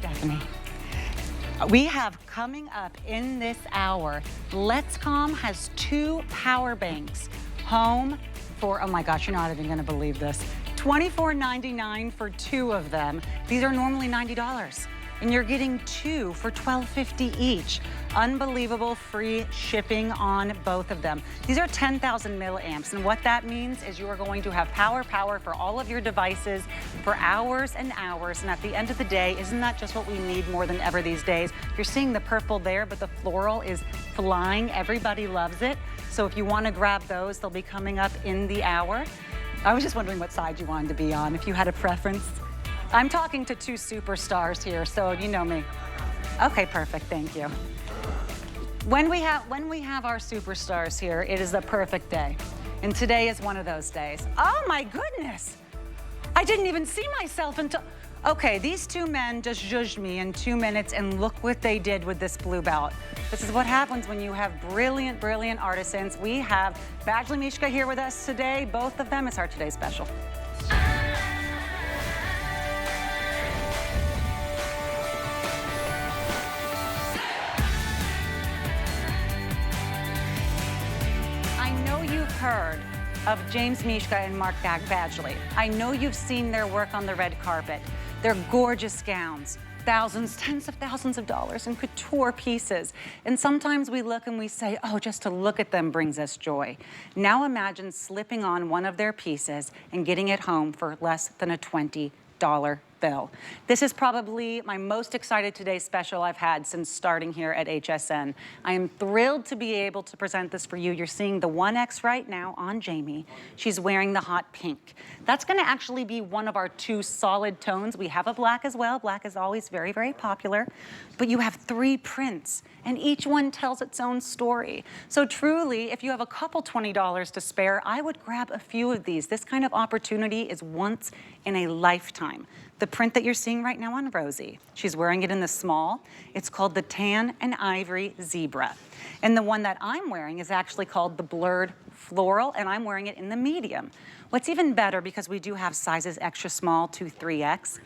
Stephanie. We have coming up in this hour, Letscom has 2 power banks home for, oh my gosh, you're not even gonna believe this, $24.99 for 2 of them. These are normally $90. And you're getting 2 for $12.50 each. Unbelievable free shipping on both of them. These are 10,000 milliamps, and what that means is you are going to have power for all of your devices for hours and hours, and at the end of the day, isn't that just what we need more than ever these days? You're seeing the purple there, but the floral is flying. Everybody loves it. So if you want to grab those, they'll be coming up in the hour. I was just wondering what side you wanted to be on, if you had a preference. I'm talking to 2 superstars here, so you know me. Okay, perfect, thank you. When we have our superstars here, it is a perfect day. And today is one of those days. Oh my goodness! I didn't even see myself until, okay, these 2 men just zhuzhed me in 2 minutes, and look what they did with this blue belt. This is what happens when you have brilliant, brilliant artisans. We have Badgley Mishka here with us today. Both of them is our Today Special. Heard of James Mishka and Mark Badgley. I know you've seen their work on the red carpet. Their gorgeous gowns, thousands, tens of thousands of dollars in couture pieces. And sometimes we look and we say, oh, just to look at them brings us joy. Now imagine slipping on one of their pieces and getting it home for less than a $20 bill. This is probably my most excited Today Special I've had since starting here at HSN. I am thrilled to be able to present this for you. You're seeing the 1X right now on Jamie. She's wearing the hot pink. That's going to actually be one of our 2 solid tones. We have a black as well. Black is always very, very popular. But you have 3 prints, and each one tells its own story. So truly, if you have a couple $20 to spare, I would grab a few of these. This kind of opportunity is once in a lifetime. The print that you're seeing right now on Rosie, she's wearing it in the small. It's called the Tan and Ivory Zebra. And the one that I'm wearing is actually called the Blurred Floral, and I'm wearing it in the medium. What's even better, because we do have sizes extra small to 3X,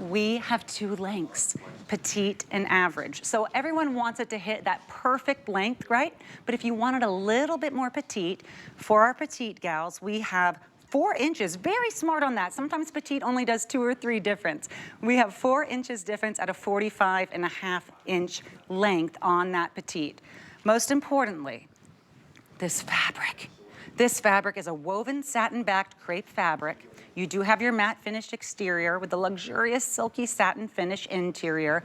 we have 2 lengths, petite and average. So everyone wants it to hit that perfect length, right? But if you want it a little bit more petite, for our petite gals, we have 4 inches, very smart on that. Sometimes petite only does 2 or 3 difference. We have 4 inches difference at a 45.5-inch length on that petite. Most importantly, this fabric. This fabric is a woven satin-backed crepe fabric. You do have your matte finished exterior with the luxurious silky satin finish interior.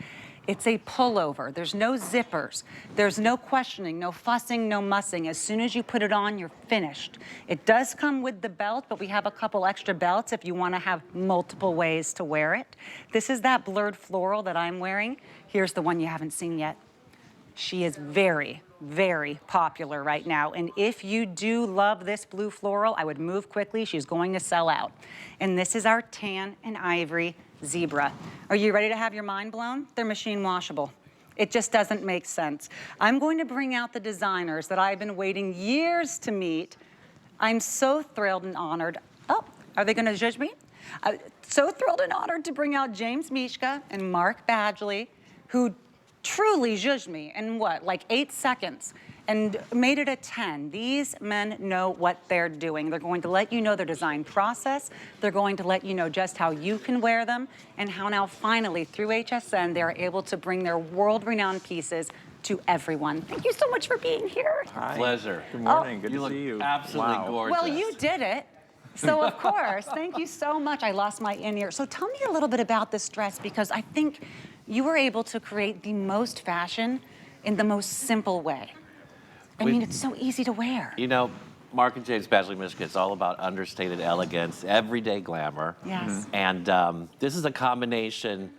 It's a pullover. There's no zippers. There's no questioning, no fussing, no mussing. As soon as you put it on, you're finished. It does come with the belt, but we have a couple extra belts if you want to have multiple ways to wear it. This is that blurred floral that I'm wearing. Here's the one you haven't seen yet. She is very, very popular right now. And if you do love this blue floral, I would move quickly. She's going to sell out. And this is our Tan and Ivory Zebra. Are you ready to have your mind blown? They're machine washable. It just doesn't make sense. I'm going to bring out the designers that I've been waiting years to meet. I'm so thrilled and honored. Oh, are they gonna judge me? So thrilled and honored to bring out James Mishka and Mark Badgley, who truly judged me in what, like 8 seconds, and made it a 10. These men know what they're doing. They're going to let you know their design process. They're going to let you know just how you can wear them, and how now finally through HSN they're able to bring their world-renowned pieces to everyone. Thank you so much for being here. Hi. Pleasure. Good morning. Good You to look see you. absolutely gorgeous. Well, you did it. So of course, thank you so much. I lost my in-ear. So tell me a little bit about this dress, because I think you were able to create the most fashion in the most simple way. I mean, it's so easy to wear. You know, Mark and James Badgley Mishka, it's all about understated elegance, everyday glamour. Yes. And this is a combination,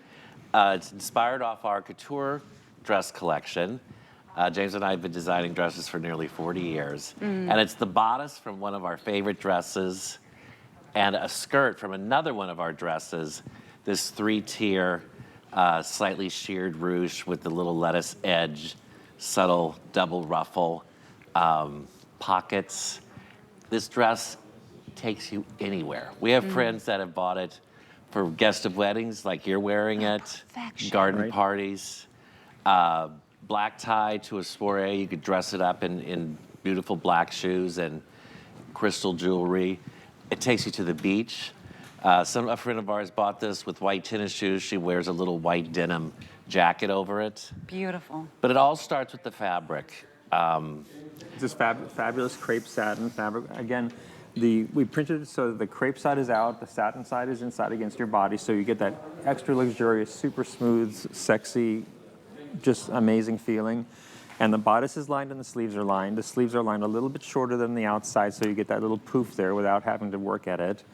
it's inspired off our couture dress collection. James and I have been designing dresses for nearly 40 years. And it's the bodice from one of our favorite dresses and a skirt from another one of our dresses, this 3-tier, slightly sheared ruche with the little lettuce edge, subtle double ruffle, pockets. This dress takes you anywhere. We have friends that have bought it for guest of weddings, like you're wearing it, Perfection. garden Right. parties, black tie to a soiree. You could dress it up in beautiful black shoes and crystal jewelry. It takes you to the beach. A friend of ours bought this with white tennis shoes. She wears a little white denim jacket over it. Beautiful. But it all starts with the fabric. This fabulous crepe satin fabric. Again, we printed it so the crepe side is out, the satin side is inside against your body, so you get that extra luxurious, super smooth, sexy, just amazing feeling. And the bodice is lined and the sleeves are lined. The sleeves are lined a little bit shorter than the outside, so you get that little poof there without having to work at it.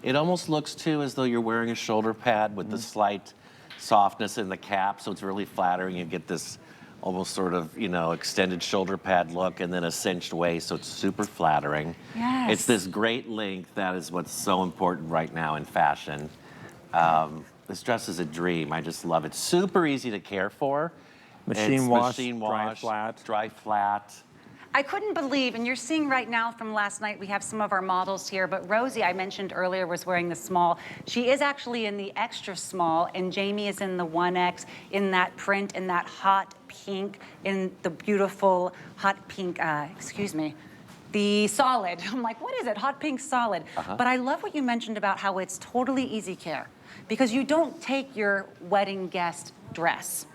It almost looks, too, as though you're wearing a shoulder pad with the slight softness in the cap, so it's really flattering. You get this almost sort of, extended shoulder pad look and then a cinched waist, so it's super flattering. Yes. It's this great length that is what's so important right now in fashion. This dress is a dream. I just love it. Super easy to care for. Machine wash, dry flat. I couldn't believe, and you're seeing right now from last night, we have some of our models here, but Rosie, I mentioned earlier, was wearing the small. She is actually in the extra small, and Jamie is in the 1X, in that print, in that hot pink, in the beautiful hot pink, the solid. I'm like, what is it? Hot pink solid. But I love what you mentioned about how it's totally easy care, because you don't take your wedding guest dress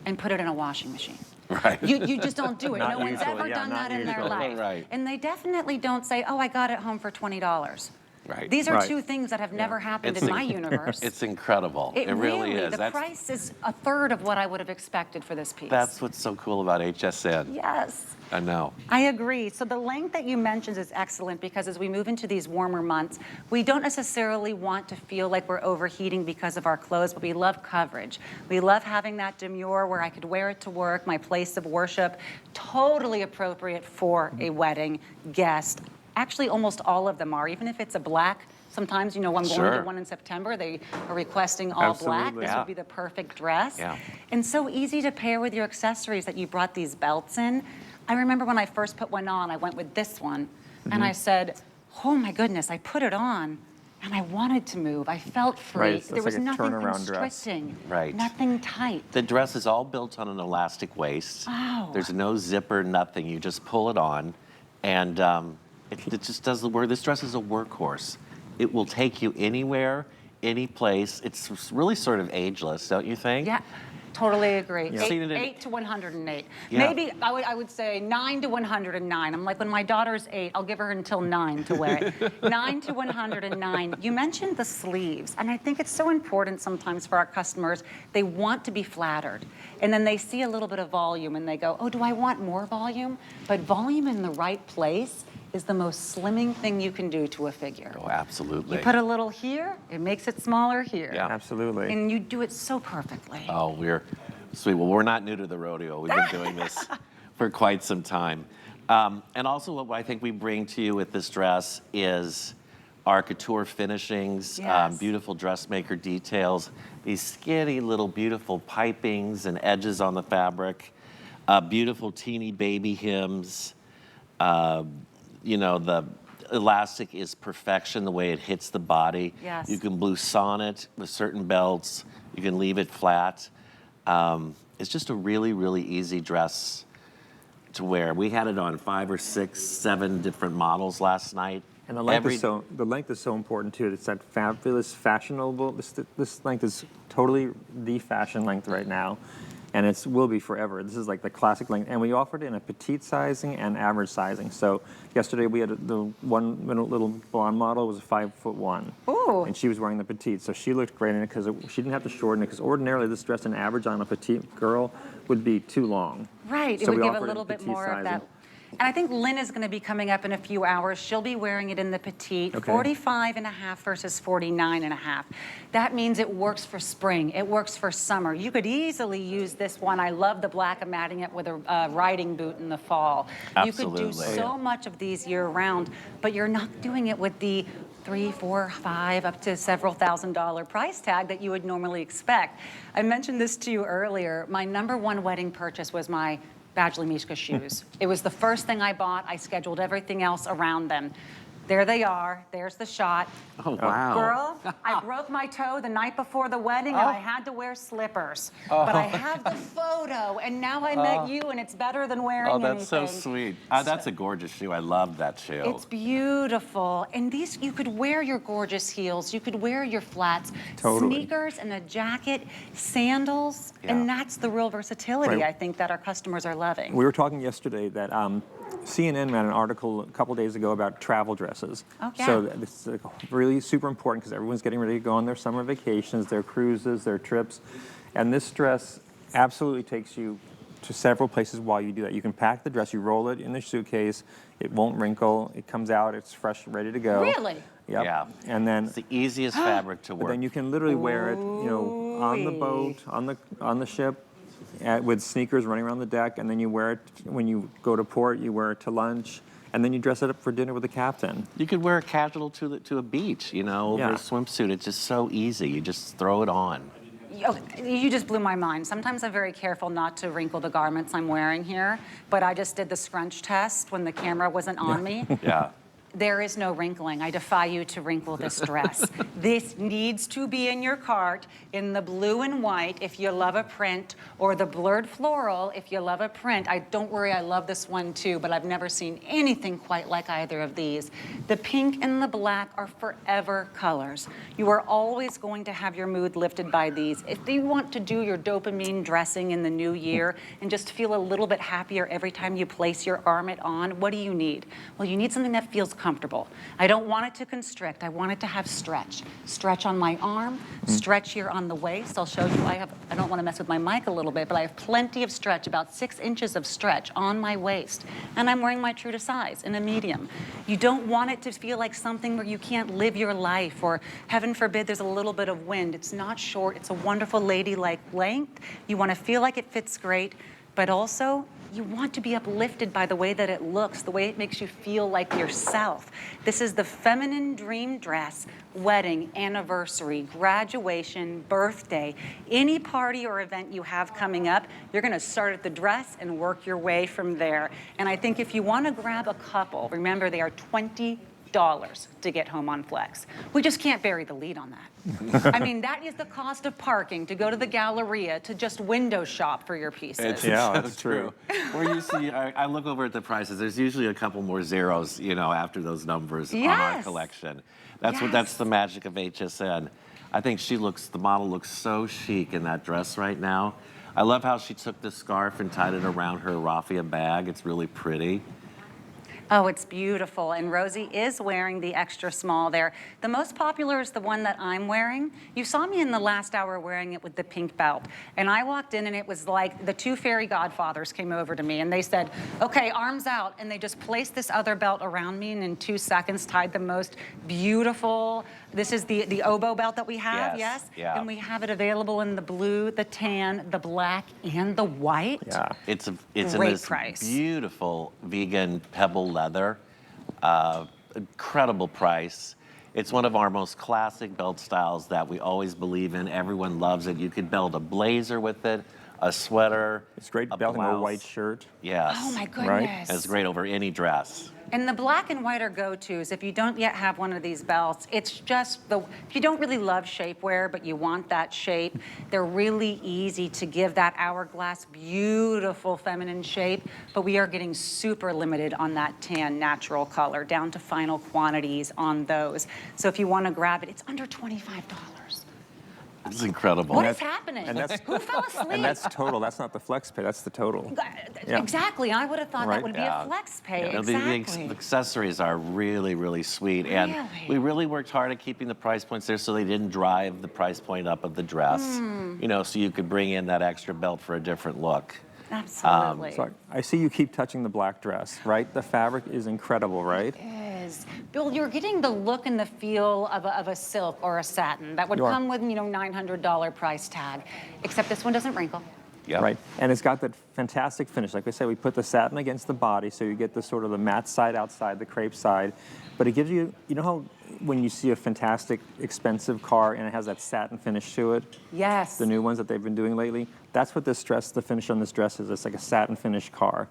and put it in a washing machine. Right. You just don't do it. Not No one's usually, ever yeah, done not that in their usually. life. Right. And they definitely don't say, oh, I got it home for $20. Right. These are Right. two things that have never happened It's in my universe. It's incredible. It really is. The price is a third of what I would have expected for this piece. That's what's so cool about HSN. Yes. I know. I agree. So the length that you mentioned is excellent, because as we move into these warmer months, we don't necessarily want to feel like we're overheating because of our clothes, but we love coverage. We love having that demure where I could wear it to work, my place of worship, totally appropriate for a wedding guest. Actually, almost all of them are, even if it's a black. Sometimes, I'm going Sure. to one in September, they are requesting all black. Absolutely. This Yeah. would be the perfect dress. Yeah. And so easy to pair with your accessories that you brought these belts in. I remember when I first put one on, I went with this one, and I said, oh my goodness, I put it on, and I wanted to move. I felt free. Right, it's There was like a nothing turnaround dress. constricting, Right. nothing tight. The dress is all built on an elastic waist. Oh. There's no zipper, nothing. You just pull it on, and it just does the work. This dress is a workhorse. It will take you anywhere, any place. It's really sort of ageless, don't you think? Yeah, totally agree. Yeah. Seen it in- 8 to 108. Yeah. Maybe I would say 9 to 109. I'm like, when my daughter's 8, I'll give her until 9 to wear it. 9 to 109. You mentioned the sleeves, and I think it's so important sometimes for our customers. They want to be flattered, and then they see a little bit of volume, and they go, oh, do I want more volume? But volume in the right place is the most slimming thing you can do to a figure. Oh, absolutely. You put a little here, it makes it smaller here. Yeah. Absolutely. And you do it so perfectly. Oh, we're sweet. Well, we're not new to the rodeo. We've been doing this for quite some time. And also what I think we bring to you with this dress is our couture finishings, Yes. beautiful dressmaker details, these skinny little beautiful pipings and edges on the fabric, beautiful teeny baby hems. The elastic is perfection, the way it hits the body. Yes. You can blouson it with certain belts. You can leave it flat. It's just a really, really easy dress to wear. We had it on 5 or 6, 7 different models last night. And the length is so important too. It's that fabulous, fashionable. This length is totally the fashion length right now, and it will be forever. This is like the classic length, and we offered it in a petite sizing and average sizing. So yesterday we had the one little blonde model was 5'1". Ooh. And she was wearing the petite, so she looked great in it because she didn't have to shorten it. Because ordinarily this dress, an average on a petite girl, would be too long. Right, it So would we give a offered it little in bit petite more of sizing. that. And I think Lynn is going to be coming up in a few hours. She'll be wearing it in the petite, Okay. 45 and a half versus 49 and a half. That means it works for spring, it works for summer. You could easily use this one. I love the black. I'm adding it with a riding boot in the fall. You could do Absolutely. so much of these year round, but you're not doing it with the 3, 4, 5, up to several $1,000 price tag that you would normally expect. I mentioned this to you earlier. My #1 wedding purchase was my Badgley Mishka shoes. It was the first thing I bought. I scheduled everything else around them. There they are. There's the shot. Oh, wow. Girl, I broke my toe the night before the wedding, and I had to wear slippers. But I have the photo, and now I met you, and it's better than wearing Oh, that's anything. so sweet. That's a gorgeous shoe. I love that shoe. It's beautiful. And these, you could wear your gorgeous heels. You could wear your flats. Totally. Sneakers and a jacket, sandals. And that's the real versatility, I think, that our customers are loving. We were talking yesterday that CNN ran an article a couple days ago about travel dresses. Oh, yeah. So this is really super important because everyone's getting ready to go on their summer vacations, their cruises, their trips. And this dress absolutely takes you to several places while you do that. You can pack the dress, you roll it in the suitcase, it won't wrinkle, it comes out, it's fresh, ready to go. Really? Yep. Yeah. And then, It's the easiest fabric to but work. then you can literally wear it, you know, on the boat, on the ship, with sneakers running around the deck, and then you wear it when you go to port, you wear it to lunch, and then you dress it up for dinner with the captain. You could wear it casual to a beach, you know, over a swimsuit. It's just so easy. You just throw it on. You just blew my mind. Sometimes I'm very careful not to wrinkle the garments I'm wearing here, but I just did the scrunch test when the camera wasn't on me. Yeah. There is no wrinkling. I defy you to wrinkle this dress. This needs to be in your cart in the blue and white if you love a print, or the blurred floral if you love a print. Don't worry, I love this one too, but I've never seen anything quite like either of these. The pink and the black are forever colors. You are always going to have your mood lifted by these. If you want to do your dopamine dressing in the new year and just feel a little bit happier every time you place your garment on, what do you need? Well, you need something that feels comfortable. I don't want it to constrict. I want it to have stretch. Stretch on my arm, stretch here on the waist. I'll show you. I don't want to mess with my mic a little bit, but I have plenty of stretch, about 6 inches of stretch on my waist. And I'm wearing my true to size in a medium. You don't want it to feel like something where you can't live your life, or heaven forbid there's a little bit of wind. It's not short. It's a wonderful ladylike length. You want to feel like it fits great, but also you want to be uplifted by the way that it looks, the way it makes you feel like yourself. This is the feminine dream dress, wedding, anniversary, graduation, birthday, any party or event you have coming up. You're going to start at the dress and work your way from there. And I think if you want to grab a couple, remember they are $20 to get home on Flex. We just can't bury the lead on that. I mean, that is the cost of parking to go to the Galleria to just window shop for your pieces. Yeah, that's true. Where you see, I look over at the prices. There's usually a couple more zeros, you know, after those numbers on our collection. That's the magic of HSN. I think the model looks so chic in that dress right now. I love how she took the scarf and tied it around her raffia bag. It's really pretty. Oh, it's beautiful. And Rosie is wearing the extra small there. The most popular is the one that I'm wearing. You saw me in the last hour wearing it with the pink belt. And I walked in and it was like the 2 fairy godfathers came over to me and they said, okay, arms out. And they just placed this other belt around me and in 2 seconds tied the most beautiful, this is the oboe belt that we have, yes? Yeah. And we have it available in the blue, the tan, the black, and the white. Yeah. It's in Great this price. beautiful vegan pebble leather. Incredible price. It's one of our most classic belt styles that we always believe in. Everyone loves it. You could belt a blazer with it, a sweater. It's great a belting a blouse. white shirt. Yes. Oh my goodness. Right? And it's great over any dress. And the black and white are go-tos. If you don't yet have one of these belts, it's just if you don't really love shapewear, but you want that shape, they're really easy to give that hourglass, beautiful feminine shape, but we are getting super limited on that tan natural color, down to final quantities on those. So if you want to grab it, it's under $25. It's incredible. What is happening? and that's- Who fell asleep? And that's total. That's not the flex pay. That's the total. Yeah. Exactly. I would have thought Right. that would be a flex pay. You know, Exactly. the accessories are really, really sweet. And Really? we really worked hard at keeping the price points there so they didn't drive the price point up of the dress. You know, so you could bring in that extra belt for a different look. Absolutely. So I see you keep touching the black dress, right? The fabric is incredible, right? Is. Bill, you're getting the look and the feel of a silk or a satin that would You are. come with, you know, $900 price tag, except this one doesn't wrinkle. Yep. Right. And it's got that fantastic finish. Like I said, we put the satin against the body, so you get the sort of the matte side outside, the crepe side. But it gives you, you know how when you see a fantastic, expensive car and it has that satin finish to it? Yes. The new ones that they've been doing lately? That's what this dress, the finish on this dress is. It's like a satin finish car.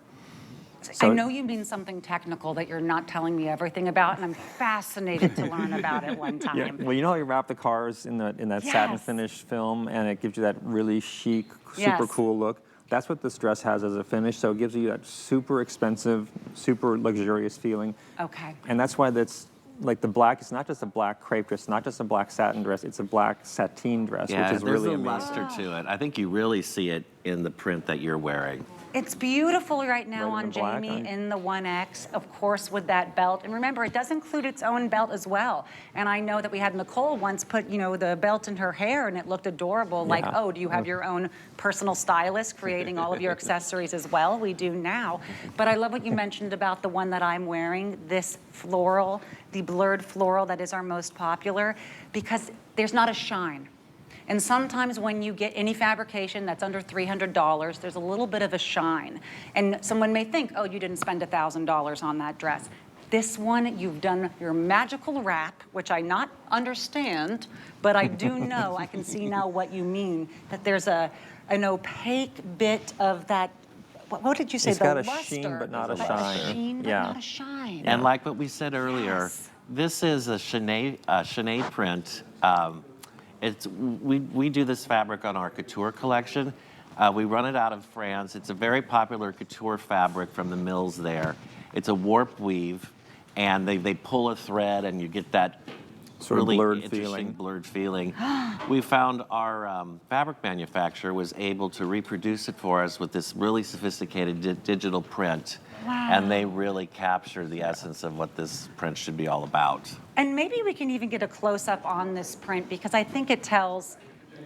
I know you mean something technical that you're not telling me everything about, and I'm fascinated to learn about it one time. Yeah. Well, you know how you wrap the cars in that satin finish film, and it gives you that really chic, super cool look? That's what this dress has as a finish, so it gives you that super expensive, super luxurious feeling. Okay. And that's why that's, like the black, it's not just a black crepe dress, not just a black satin dress, it's a black sateen dress, which is really amazing. There's a luster to it. I think you really see it in the print that you're wearing. It's beautiful right now Right in on the black, Jamie in the 1X, of course, with that belt. And remember, it does include its own belt as well. And I know that we had Nicole once put, you know, the belt in her hair, and it looked adorable. Like, oh, do you have your own personal stylist creating all of your accessories as well? We do now. But I love what you mentioned about the one that I'm wearing, this floral, the blurred floral that is our most popular, because there's not a shine. And sometimes when you get any fabrication that's under $300, there's a little bit of a shine. And someone may think, oh, you didn't spend $1,000 on that dress. This one, you've done your magical wrap, which I not understand, but I do know, I can see now what you mean, that there's an opaque bit of that, what did you say? It's the got a luster, sheen, but not a but shine. A sheen, but Yeah. not a shine. And like what we said earlier, this is a Chenet print. We do this fabric on our couture collection. We run it out of France. It's a very popular couture fabric from the mills there. It's a warp weave, and they pull a thread, and you get that sort of really blurred interesting feeling. blurred feeling. We found our fabric manufacturer was able to reproduce it for us with this really sophisticated digital print. Wow. And they really capture the essence of what this print should be all about. And maybe we can even get a close-up on this print, because I think it tells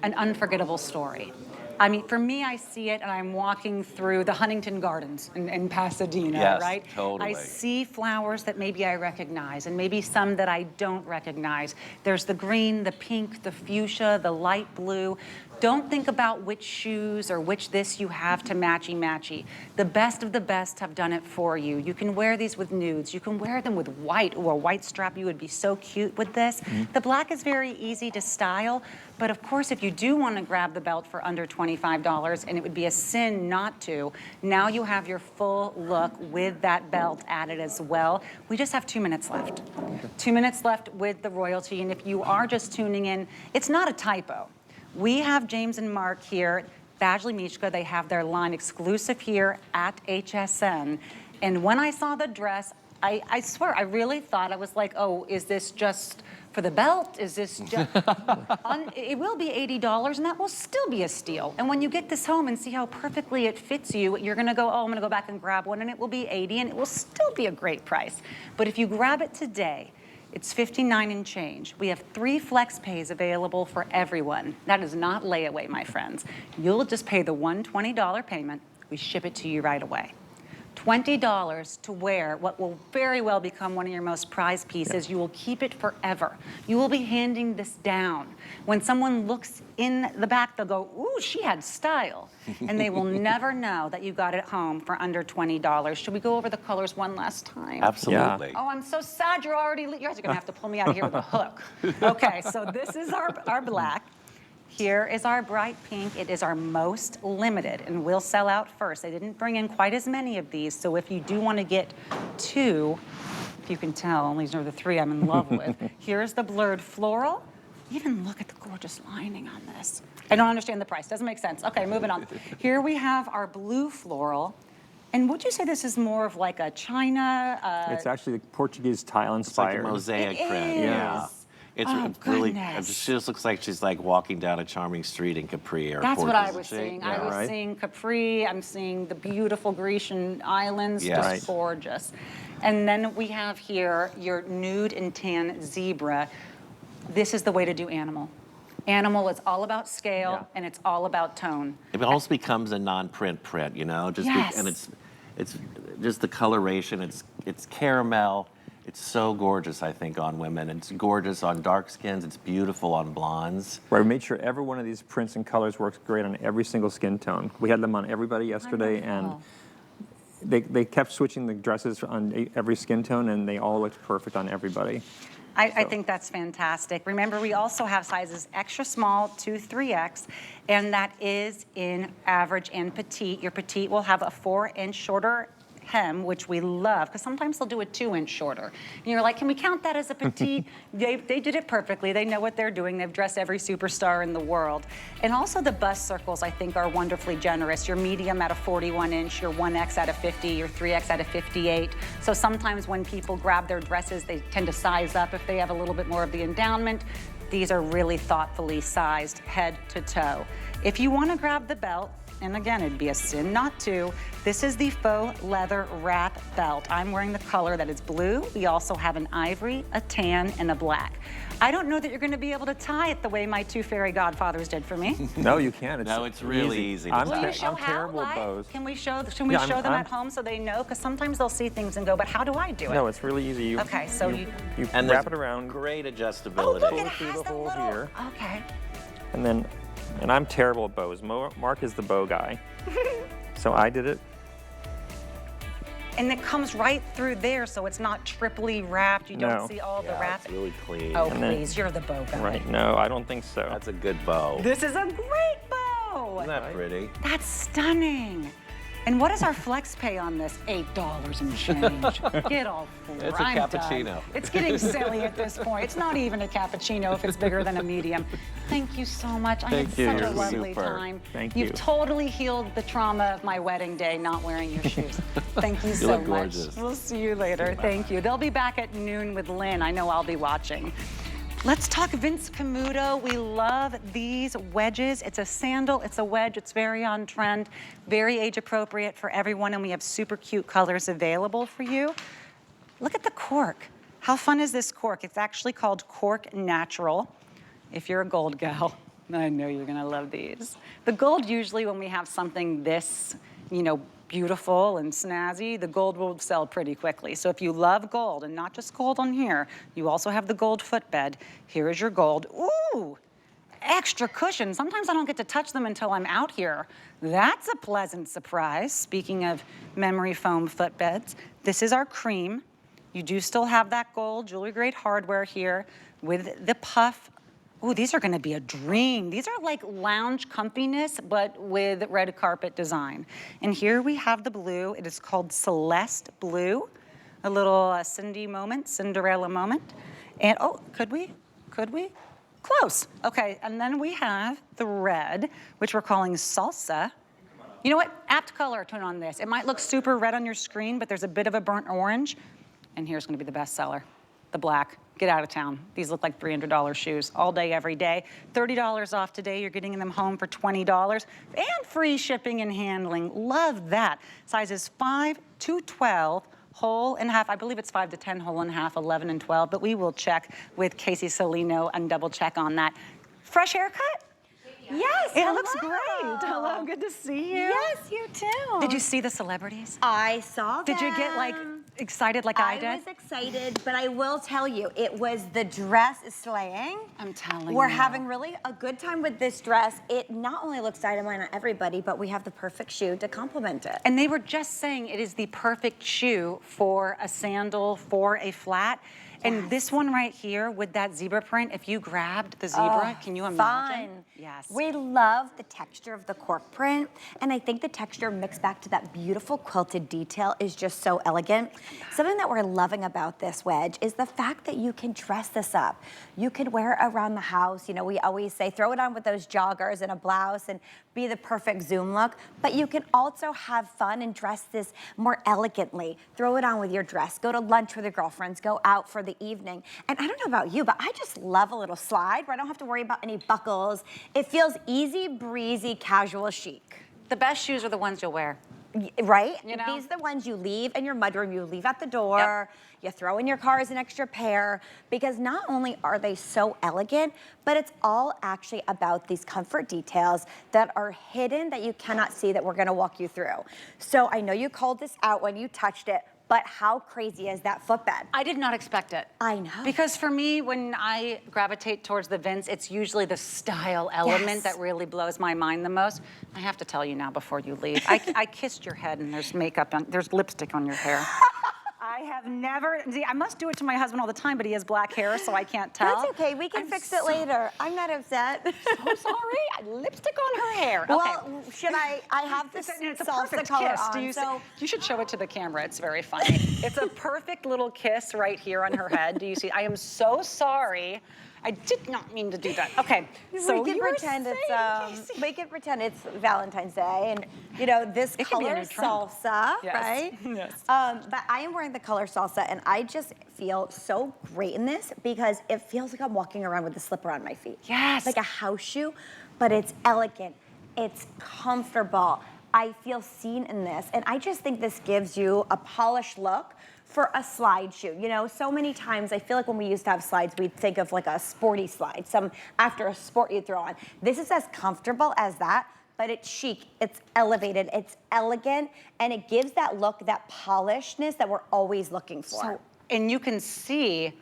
an unforgettable story. I mean, for me, I see it, and I'm walking through the Huntington Gardens in Pasadena, right? Totally. I see flowers that maybe I recognize, and maybe some that I don't recognize. There's the green, the pink, the fuchsia, the light blue. Don't think about which shoes or which this you have to matchy-matchy. The best of the best have done it for you. You can wear these with nudes. You can wear them with white, or a white strap. You would be so cute with this. The black is very easy to style, but of course, if you do want to grab the belt for under $25, and it would be a sin not to, now you have your full look with that belt added as well. We just have 2 minutes left. 2 minutes left with the royalty, and if you are just tuning in, it's not a typo. We have James and Mark here, Badgley Mischka. They have their line exclusive here at HSN. And when I saw the dress, I swear, I really thought, I was like, oh, is this just for the belt? Is this just... It will be $80, and that will still be a steal. And when you get this home and see how perfectly it fits you, you're gonna go, oh, I'm gonna go back and grab one, and it will be $80, and it will still be a great price. But if you grab it today, it's $59 and change. We have 3 flex pays available for everyone. That is not layaway, my friends. You'll just pay the $120 payment. We ship it to you right away. $20 to wear what will very well become one of your most prized pieces. You will keep it forever. You will be handing this down. When someone looks in the back, they'll go, ooh, she had style. And they will never know that you got it home for under $20. Should we go over the colors one last time? Absolutely. Oh, I'm so sad you guys are gonna have to pull me out of here with a hook. Okay, so this is our black. Here is our bright pink. It is our most limited, and will sell out first. They didn't bring in quite as many of these, so if you do want to get 2, if you can tell, these are the 3 I'm in love with. Here's the blurred floral. Even look at the gorgeous lining on this. I don't understand the price, doesn't make sense. Okay, moving on. Here we have our blue floral. And would you say this is more of like a China? It's actually Portuguese tile inspired. It's like a mosaic print. Is. Yeah. It's Oh, really, goodness. she just looks like she's like walking down a charming street in Capri Airport. That's what I isn't was she? seeing. Yeah. I was seeing Capri. I'm seeing the beautiful Grecian islands. Yes. Just gorgeous. And then we have here your nude and tan zebra. This is the way to do animal. Animal is all about scale, and it's all about tone. It almost becomes a non-print print, you know? Just Yes. and it's just the coloration. It's caramel. It's so gorgeous, I think, on women. It's gorgeous on dark skins. It's beautiful on blondes. Right, we made sure every one of these prints and colors works great on every single skin tone. We had them on everybody yesterday, Wonderful. and they kept switching the dresses on every skin tone, and they all looked perfect on everybody. I think that's fantastic. Remember, we also have sizes extra small to 3X, and that is in average and petite. Your petite will have a 4-inch shorter hem, which we love, because sometimes they'll do a 2-inch shorter. And you're like, can we count that as a petite? They did it perfectly. They know what they're doing. They've dressed every superstar in the world. And also the bust circles, I think, are wonderfully generous. Your medium at a 41-inch, your 1X at a 50, your 3X at a 58. So sometimes when people grab their dresses, they tend to size up if they have a little bit more of the endowment. These are really thoughtfully sized head to toe. If you want to grab the belt, and again, it'd be a sin not to, this is the faux leather wrap belt. I'm wearing the color that is blue. We also have an ivory, a tan, and a black. I don't know that you're going to be able to tie it the way my 2 fairy godfathers did for me. No, you can't. No, it's really easy to I'm, tie. Will you show I'm how? terrible at bows. Can we show them at home so they know? Because sometimes they'll see things and go, but how do I do it? No, it's really easy. You, Okay, so you And wrap there's it around, Great Oh, adjustability. look, it Go through has the the hole little... here. Okay. and then, and I'm terrible at bows. Mark is the bow guy. So I did it. And it comes right through there, so it's not triply wrapped. You don't No. see all the Yeah, wrap. it's really clean. Oh, And then- please, you're the bow guy. Right, no, I don't think so. That's a good bow. This is a great bow. Isn't that pretty? That's stunning. And what is our flex pay on this? $8 and change. Get all four. It's a I'm cappuccino. done. It's getting silly at this point. It's not even a cappuccino if it's bigger than a medium. Thank you so much. I had Thank you. such a You're lovely super. time. Thank You've you. totally healed the trauma of my wedding day not wearing your shoes. Thank you so look much. gorgeous. We'll see you later. Thank you. They'll be back at noon with Lynn. I know I'll be watching. Let's talk Vince Camuto. We love these wedges. It's a sandal, it's a wedge, it's very on trend, very age appropriate for everyone, and we have super cute colors available for you. Look at the cork. How fun is this cork? It's actually called Cork Natural. If you're a gold gal, I know you're gonna love these. The gold, usually when we have something this, beautiful and snazzy, the gold will sell pretty quickly. So if you love gold, and not just gold on here, you also have the gold footbed. Here is your gold. Ooh, extra cushion. Sometimes I don't get to touch them until I'm out here. That's a pleasant surprise. Speaking of memory foam footbeds, this is our cream. You do still have that gold jewelry grade hardware here with the puff. Ooh, these are gonna be a dream. These are like lounge comfiness, but with red carpet design. And here we have the blue. It is called Celeste Blue. A little Cinderella moment. And oh, could we? Close. Okay, and then we have the red, which we're calling Salsa. You know what? Apt color tone on this. It might look super red on your screen, but there's a bit of a burnt orange. And here's gonna be the best seller, the black. Get out of town. These look like $300 shoes all day, every day. $30 off today. You're getting them home for $20 and free shipping and handling. Love that. Sizes 5 to 12, whole and half. I believe it's 5 to 10, whole and half, 11 and 12, but we will check with Casey Salino and double check on that. Fresh haircut? Yes, It hello. looks great. Hello, good to see you. Yes, you too. Did you see the celebrities? I saw them. Did you get like excited like I did? I was excited, but I will tell you, it was the dress slaying. I'm telling We're you. having really a good time with this dress. It not only looks dynamite on everybody, but we have the perfect shoe to complement it. And they were just saying it is the perfect shoe for a sandal, for a flat. And this one right here with that zebra print, if you grabbed the zebra, can you imagine? Fun. Yes. We love the texture of the cork print, and I think the texture mixed back to that beautiful quilted detail is just so elegant. Something that we're loving about this wedge is the fact that you can dress this up. You could wear it around the house. You know, we always say throw it on with those joggers and a blouse and be the perfect Zoom look, but you can also have fun and dress this more elegantly. Throw it on with your dress, go to lunch with your girlfriends, go out for the evening. And I don't know about you, but I just love a little slide where I don't have to worry about any buckles. It feels easy, breezy, casual chic. The best shoes are the ones you'll wear. Right? You know? These are the ones you leave in your mudroom, you leave at the door, you throw in your car as an extra pair, because not only are they so elegant, but it's all actually about these comfort details that are hidden that you cannot see that we're gonna walk you through. So I know you called this out when you touched it, but how crazy is that footbed? I did not expect it. I know. Because for me, when I gravitate towards the Vince, it's usually the style element that really blows my mind the most. I have to tell you now before you leave, I kissed your head and there's makeup, there's lipstick on your hair. I I have never, see, I must do it to my husband all the time, but he has black hair, so I can't tell. That's okay, we can fix it later. I'm not upset. So sorry, I had lipstick on her hair. Okay. Well, should I have this It's a salsa perfect color kiss. on, You should show it to the camera. It's very funny. It's a perfect little kiss right here on her head. Do you see? I am so sorry. I did not mean to do that. Okay, so we can pretend it's Valentine's Day, and you know this It could be a color new trend. salsa, Yes. right? Yes. But I am wearing the color salsa, and I just feel so great in this because it feels like I'm walking around with a slipper on my feet. Yes. Like a house shoe, but it's elegant, it's comfortable. I feel seen in this, and I just think this gives you a polished look for a slide shoe. You know, so many times I feel like when we used to have slides, we'd think of like a sporty slide, some after a sport you throw on. This is as comfortable as that, but it's chic, it's elevated, it's elegant, and it gives that look, that polishedness that we're always looking for. So, and you can see,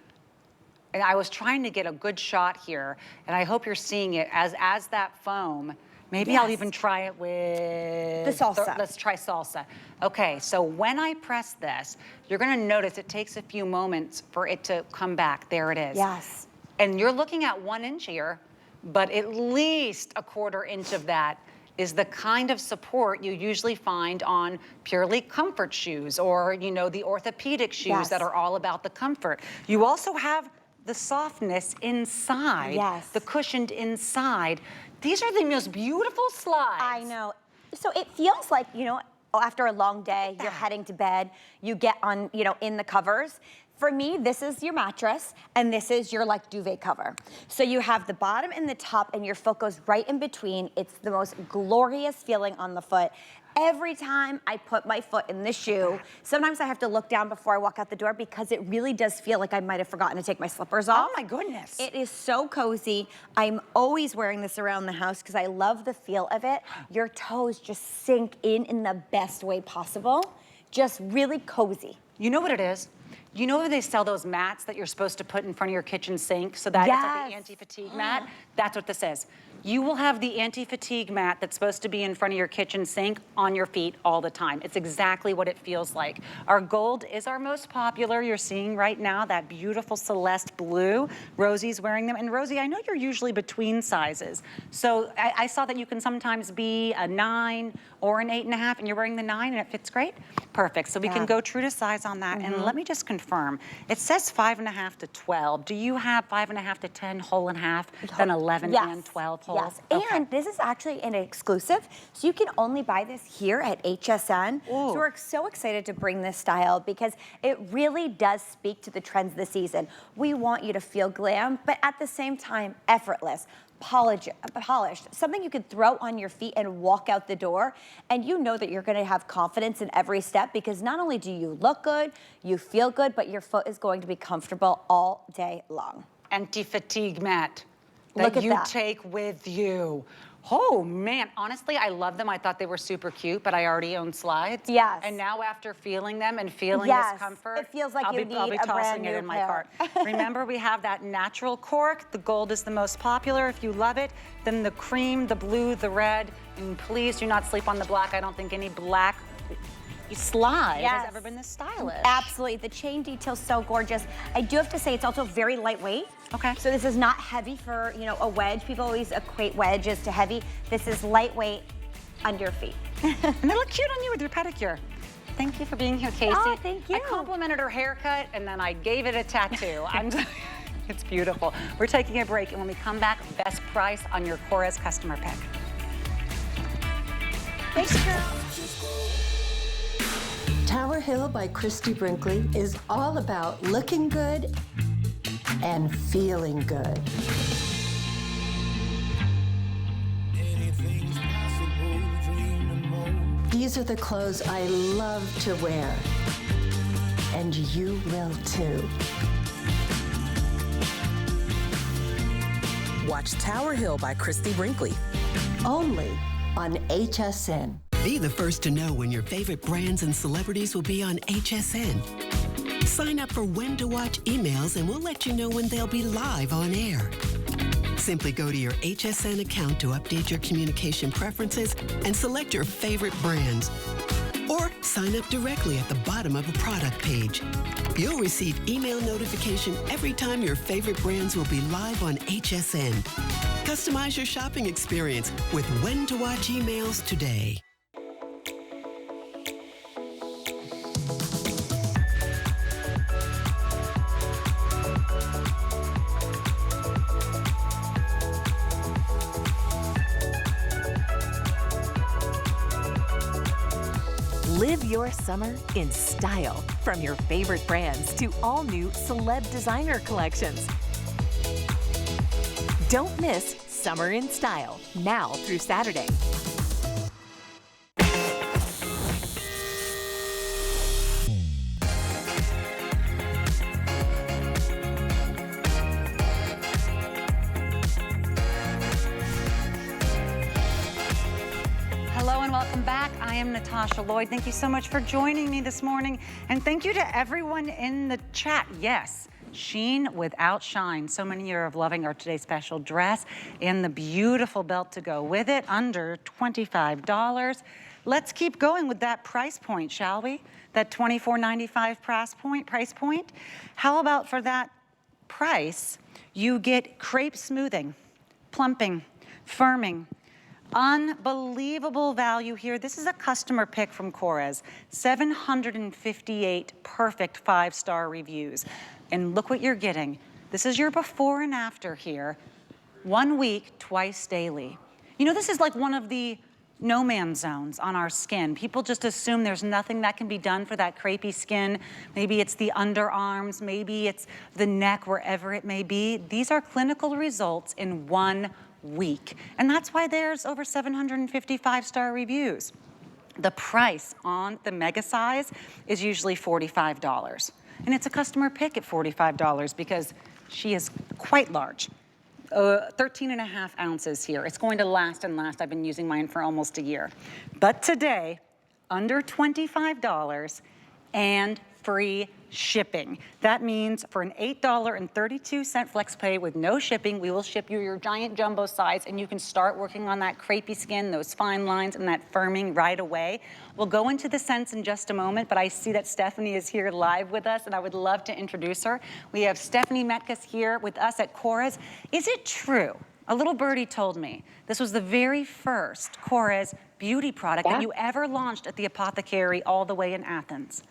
and I was trying to get a good shot here, and I hope you're seeing it as that foam. Maybe I'll Yes. even try it with The salsa. Let's try salsa. Okay, so when I press this, you're gonna notice it takes a few moments for it to come back. There it is. Yes. And you're looking at 1 inch here, but at least a 1/4 inch of that is the kind of support you usually find on purely comfort shoes or, you know, the orthopedic shoes Yes. that are all about the comfort. You also have the softness inside, Yes. the cushioned inside. These are the most beautiful slides. I know. So it feels like, you know, after a long day, you're heading to bed, you get on, you know, in the covers. For me, this is your mattress, and this is your like duvet cover. So you have the bottom and the top, and your foot goes right in between. It's the most glorious feeling on the foot. Every time I put my foot in the shoe, sometimes I have to look down before I walk out the door because it really does feel like I might have forgotten to take my slippers off. Oh my goodness. It is so cozy. I'm always wearing this around the house because I love the feel of it. Your toes just sink in the best way possible. Just really cozy. You know what it is? You know when they sell those mats that you're supposed to put in front of your kitchen sink so that it's like the Yes. anti-fatigue mat? That's what this is. You will have the anti-fatigue mat that's supposed to be in front of your kitchen sink on your feet all the time. It's exactly what it feels like. Our gold is our most popular. You're seeing right now that beautiful Celeste blue. Rosie's wearing them. And Rosie, I know you're usually between sizes. So I saw that you can sometimes be a 9 or an 8.5, and you're wearing the 9 and it fits great? Perfect. So we can go true to size on that. And let me just confirm. It says 5.5 to 12. Do you have 5.5 to 10 whole and half, then 11 Yes. and 12 whole? Yes, Okay. and this is actually an exclusive, so you can only buy this here at HSN. Ooh. So we're so excited to bring this style because it really does speak to the trends of the season. We want you to feel glam, but at the same time, effortless. Polished, something you could throw on your feet and walk out the door, and you know that you're going to have confidence in every step because not only do you look good, you feel good, but your foot is going to be comfortable all day long. Anti-fatigue mat Look that at you that. take with you. Oh man, honestly, I love them. I thought they were super cute, but I already own slides. Yes. And now after feeling them and feeling Yes, this comfort, it feels like I'll you be, I'll be need a brand tossing it new in my pair. cart. Remember, we have that natural cork. The gold is the most popular if you love it. Then the cream, the blue, the red. And please do not sleep on the black. I don't think any black slide Yes. has ever been this stylish. Absolutely, the chain detail's so gorgeous. I do have to say it's also very lightweight. Okay. So this is not heavy for, you know, a wedge. People always equate wedges to heavy. This is lightweight under your feet. And they look cute on you with your pedicure. Thank you for being here, Casey. Oh, thank you. I complimented her haircut and then I gave it a tattoo. It's beautiful. We're taking a break, and when we come back, best price on your Korres customer pick. Thanks, girl. Tower Hill by Christy Brinkley is all about looking good and feeling good. These are the clothes I love to wear, and you will too. Watch Tower Hill by Christy Brinkley. Only on HSN. Be the first to know when your favorite brands and celebrities will be on HSN. Sign up for When to Watch emails and we'll let you know when they'll be live on air. Simply go to your HSN account to update your communication preferences and select your favorite brands. Or or sign up directly at the bottom of a product page. You'll receive email notification every time your favorite brands will be live on HSN. Customize your shopping experience with When to Watch emails today. Live your summer in style. From your favorite brands to all new celeb designer collections. Don't miss Summer in Style, now through Saturday. Hello and welcome back. I am Natasha Lloyd. Thank you so much for joining me this morning. And thank you to everyone in the chat. Yes, sheen without shine. So many are loving our Today Special dress and the beautiful belt to go with it, under $25. Let's keep going with that price point, shall we? That $24.95 price point. How about for that price, you get crepe smoothing, plumping, firming. Unbelievable value here. This is a customer pick from Korres. 758 perfect 5-star reviews. And look what you're getting. This is your before and after here. 1 week, twice daily. You know, this is like one of the no man's zones on our skin. People just assume there's nothing that can be done for that crepey skin. Maybe it's the underarms, maybe it's the neck, wherever it may be. These are clinical results in 1 week. And that's why there's over 750 5-star reviews. The price on the mega size is usually $45. And it's a customer pick at $45 because she is quite large. 13.5 ounces here. It's going to last and last. I've been using mine for almost a year. But today, under $25 and free shipping. That means for an $8.32 flex pay with no shipping, we will ship you your giant jumbo size and you can start working on that crepey skin, those fine lines and that firming right away. We'll go into the scents in just a moment, but I see that Stephanie is here live with us and I would love to introduce her. We have Stephanie Metcalf here with us at Korres. Is it true? A little birdie told me this was the very first Korres beauty product that you ever launched at the apothecary all the way in Athens.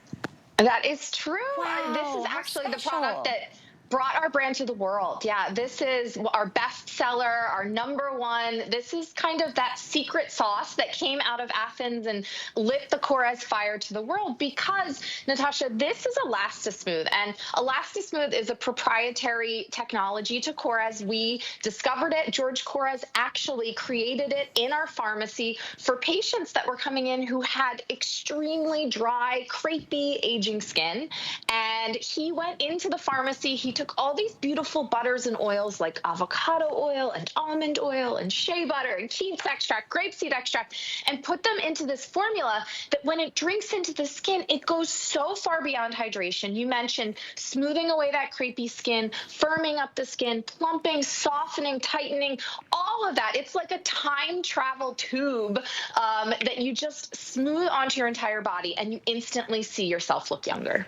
That is true. Wow, this is actually the product that brought our brand to the world. Yeah, this is our bestseller, our #1. This is kind of that secret sauce that came out of Athens and lit the Korres fire to the world because, Natasha, this is Elastismooth. And Elastismooth is a proprietary technology to Korres. We discovered it. George Korres actually created it in our pharmacy for patients that were coming in who had extremely dry, crepey, aging skin. And he went into the pharmacy. He took all these beautiful butters and oils like avocado oil and almond oil and shea butter and quince extract, grapeseed extract, and put them into this formula that when it drinks into the skin, it goes so far beyond hydration. You mentioned smoothing away that crepey skin, firming up the skin, plumping, softening, tightening, all of that. It's like a time travel tube that you just smooth onto your entire body and you instantly see yourself look younger.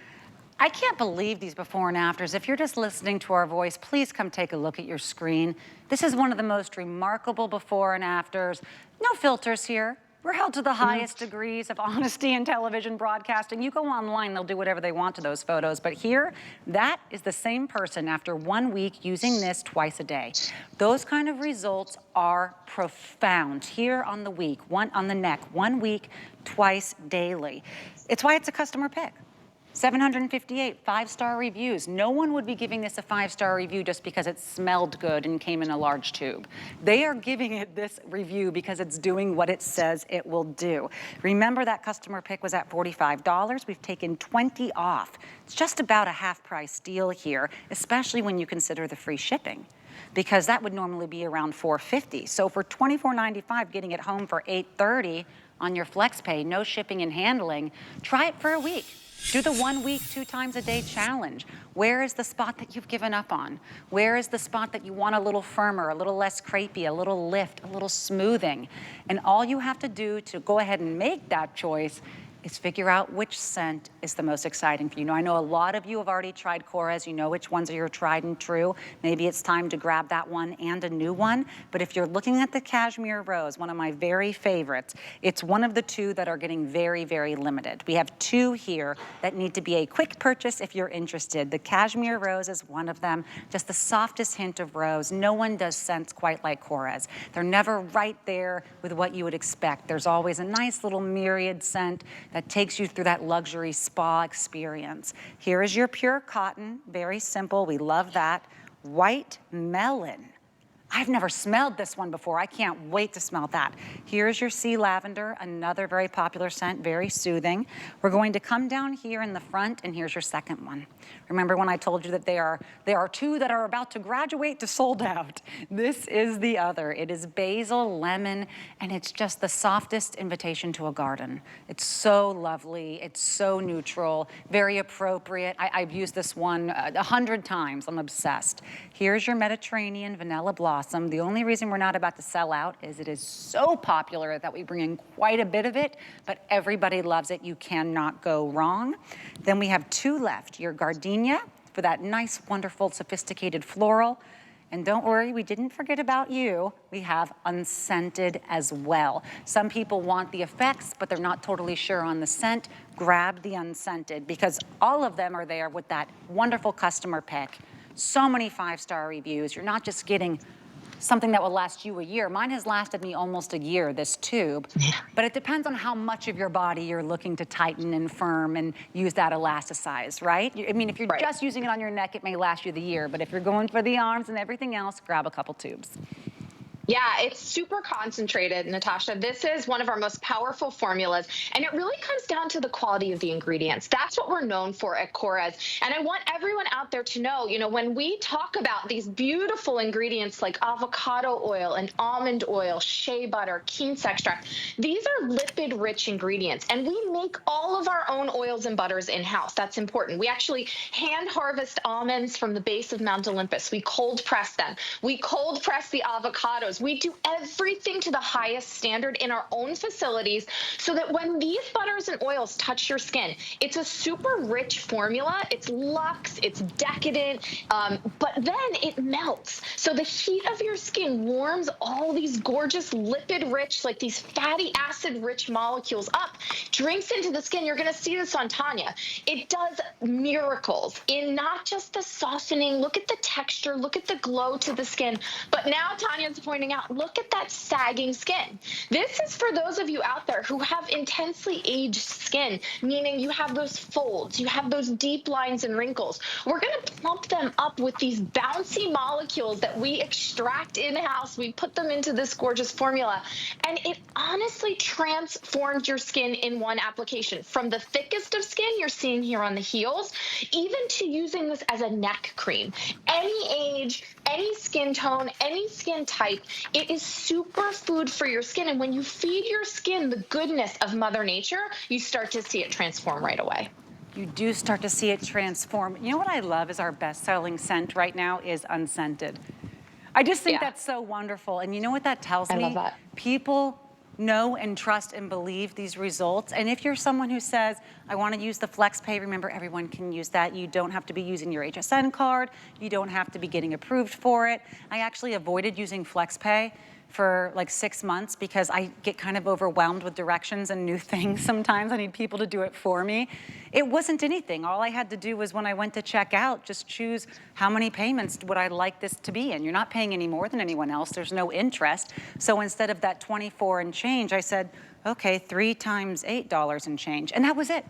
I can't believe these before and afters. If you're just listening to our voice, please come take a look at your screen. This is one of the most remarkable before and afters. No filters here. We're held to the highest degrees of honesty in television broadcasting. You go online, they'll do whatever they want to those photos. But here, that is the same person after 1 week using this twice a day. Those kind of results are profound. Here on the week, on the neck, 1 week, twice daily. It's why it's a customer pick. 758 5-star reviews. No one would be giving this a 5-star review just because it smelled good and came in a large tube. They are giving it this review because it's doing what it says it will do. Remember that customer pick was at $45. We've taken 20 off. It's just about a half price deal here, especially when you consider the free shipping, because that would normally be around $450. So for $24.95, getting it home for $830 on your flex pay, no shipping and handling, try it for a week. Do the 1 week, 2 times a day challenge. Where is the spot that you've given up on? Where is the spot that you want a little firmer, a little less crepey, a little lift, a little smoothing? And all you have to do to go ahead and make that choice is figure out which scent is the most exciting for you. Now, I know a lot of you have already tried Korres. You know which ones are your tried and true. Maybe it's time to grab that one and a new one. But if you're looking at the Cashmere Rose, one of my very favorites, it's one of the two that are getting very, very limited. We have two here that need to be a quick purchase if you're interested. The Cashmere Rose is one of them, just the softest hint of rose. No one does scents quite like Korres. They're never right there with what you would expect. There's always a nice little myriad scent that takes you through that luxury spa experience. Here is your pure cotton, very simple, we love that. White melon. I've never smelled this one before. I can't wait to smell that. Here's your sea lavender, another very popular scent, very soothing. We're going to come down here in the front, and here's your second one. Remember when I told you that there are two that are about to graduate to sold out? This is the other. It is basil lemon, and it's just the softest invitation to a garden. It's so lovely. It's so neutral, very appropriate. I've used this one 100 times. I'm obsessed. Here's your Mediterranean vanilla blossom. The only reason we're not about to sell out is it is so popular that we bring in quite a bit of it, but everybody loves it. You cannot go wrong. Then we have two left, your gardenia for that nice, wonderful, sophisticated floral. And don't worry, we didn't forget about you. We have unscented as well. Some people want the effects, but they're not totally sure on the scent. Grab the unscented because all of them are there with that wonderful customer pick. So many 5-star reviews. You're not just getting something that will last you a year. Mine has lasted me almost a year, this tube. But it depends on how much of your body you're looking to tighten and firm and use that elasticize, right? I mean, if you're just using it on your neck, it may last you the year. But if you're going for the arms and everything else, grab a couple tubes. Yeah, it's super concentrated, Natasha. This is one of our most powerful formulas, and it really comes down to the quality of the ingredients. That's what we're known for at Korres. And I want everyone out there to know, when we talk about these beautiful ingredients like avocado oil and almond oil, shea butter, quince extract, these are lipid-rich ingredients, and we make all of our own oils and butters in-house. That's important. We actually hand harvest almonds from the base of Mount Olympus. We cold press them. We cold press the avocados. We do everything to the highest standard in our own facilities so that when these butters and oils touch your skin, it's a super rich formula. It's luxe, it's decadent, but then it melts. So the heat of your skin warms all these gorgeous lipid-rich, like these fatty acid-rich molecules up, drinks into the skin. You're going to see this on Tanya. It does miracles in not just the softening. Look at the texture. Look at the glow to the skin. But now Tanya's pointing out, look at that sagging skin. This is for those of you out there who have intensely aged skin, meaning you have those folds, you have those deep lines and wrinkles. We're going to plump them up with these bouncy molecules that we extract in-house. We put them into this gorgeous formula, and it honestly transformed your skin in one application. From the thickest of skin you're seeing here on the heels, even to using this as a neck cream. Any age, any skin tone, any skin type, it is super food for your skin. And when you feed your skin the goodness of Mother Nature, you start to see it transform right away. You do start to see it transform. You know what I love is our best-selling scent right now is unscented. I just think that's so wonderful. And you know what that tells me? I love that. People know and trust and believe these results. And if you're someone who says, I want to use the FlexPay, remember everyone can use that. You don't have to be using your HSN card. You don't have to be getting approved for it. I actually avoided using FlexPay for like 6 months because I get kind of overwhelmed with directions and new things sometimes. I need people to do it for me. It wasn't anything. All I had to do was when I went to check out, just choose how many payments would I like this to be in. You're not paying any more than anyone else. There's no interest. So instead of that 24 and change, I said, okay, 3 times $8 and change. And that was it.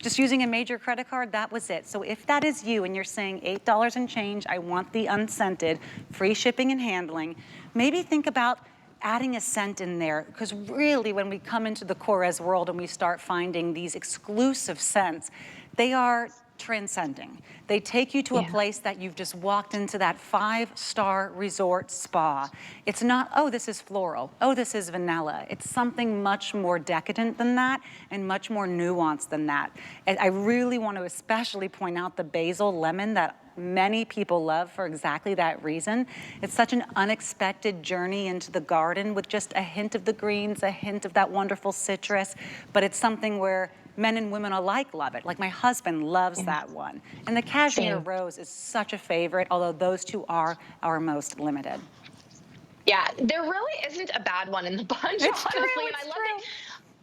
Just using a major credit card, that was it. So if that is you and you're saying $8 and change, I want the unscented, free shipping and handling, maybe think about adding a scent in there, because really when we come into the Korres world and we start finding these exclusive scents, they are transcending. They take you to a place that you've just walked into that 5-star resort spa. It's not, oh, this is floral. Oh, this is vanilla. It's something much more decadent than that and much more nuanced than that. And I really want to especially point out the basil lemon that many people love for exactly that reason. It's such an unexpected journey into the garden with just a hint of the greens, a hint of that wonderful citrus, but it's something where Men and women alike love it. Like my husband loves that one. And the Cashmere Rose is such a favorite, although those two are our most limited. Yeah, there really isn't a bad one in the bunch, honestly. And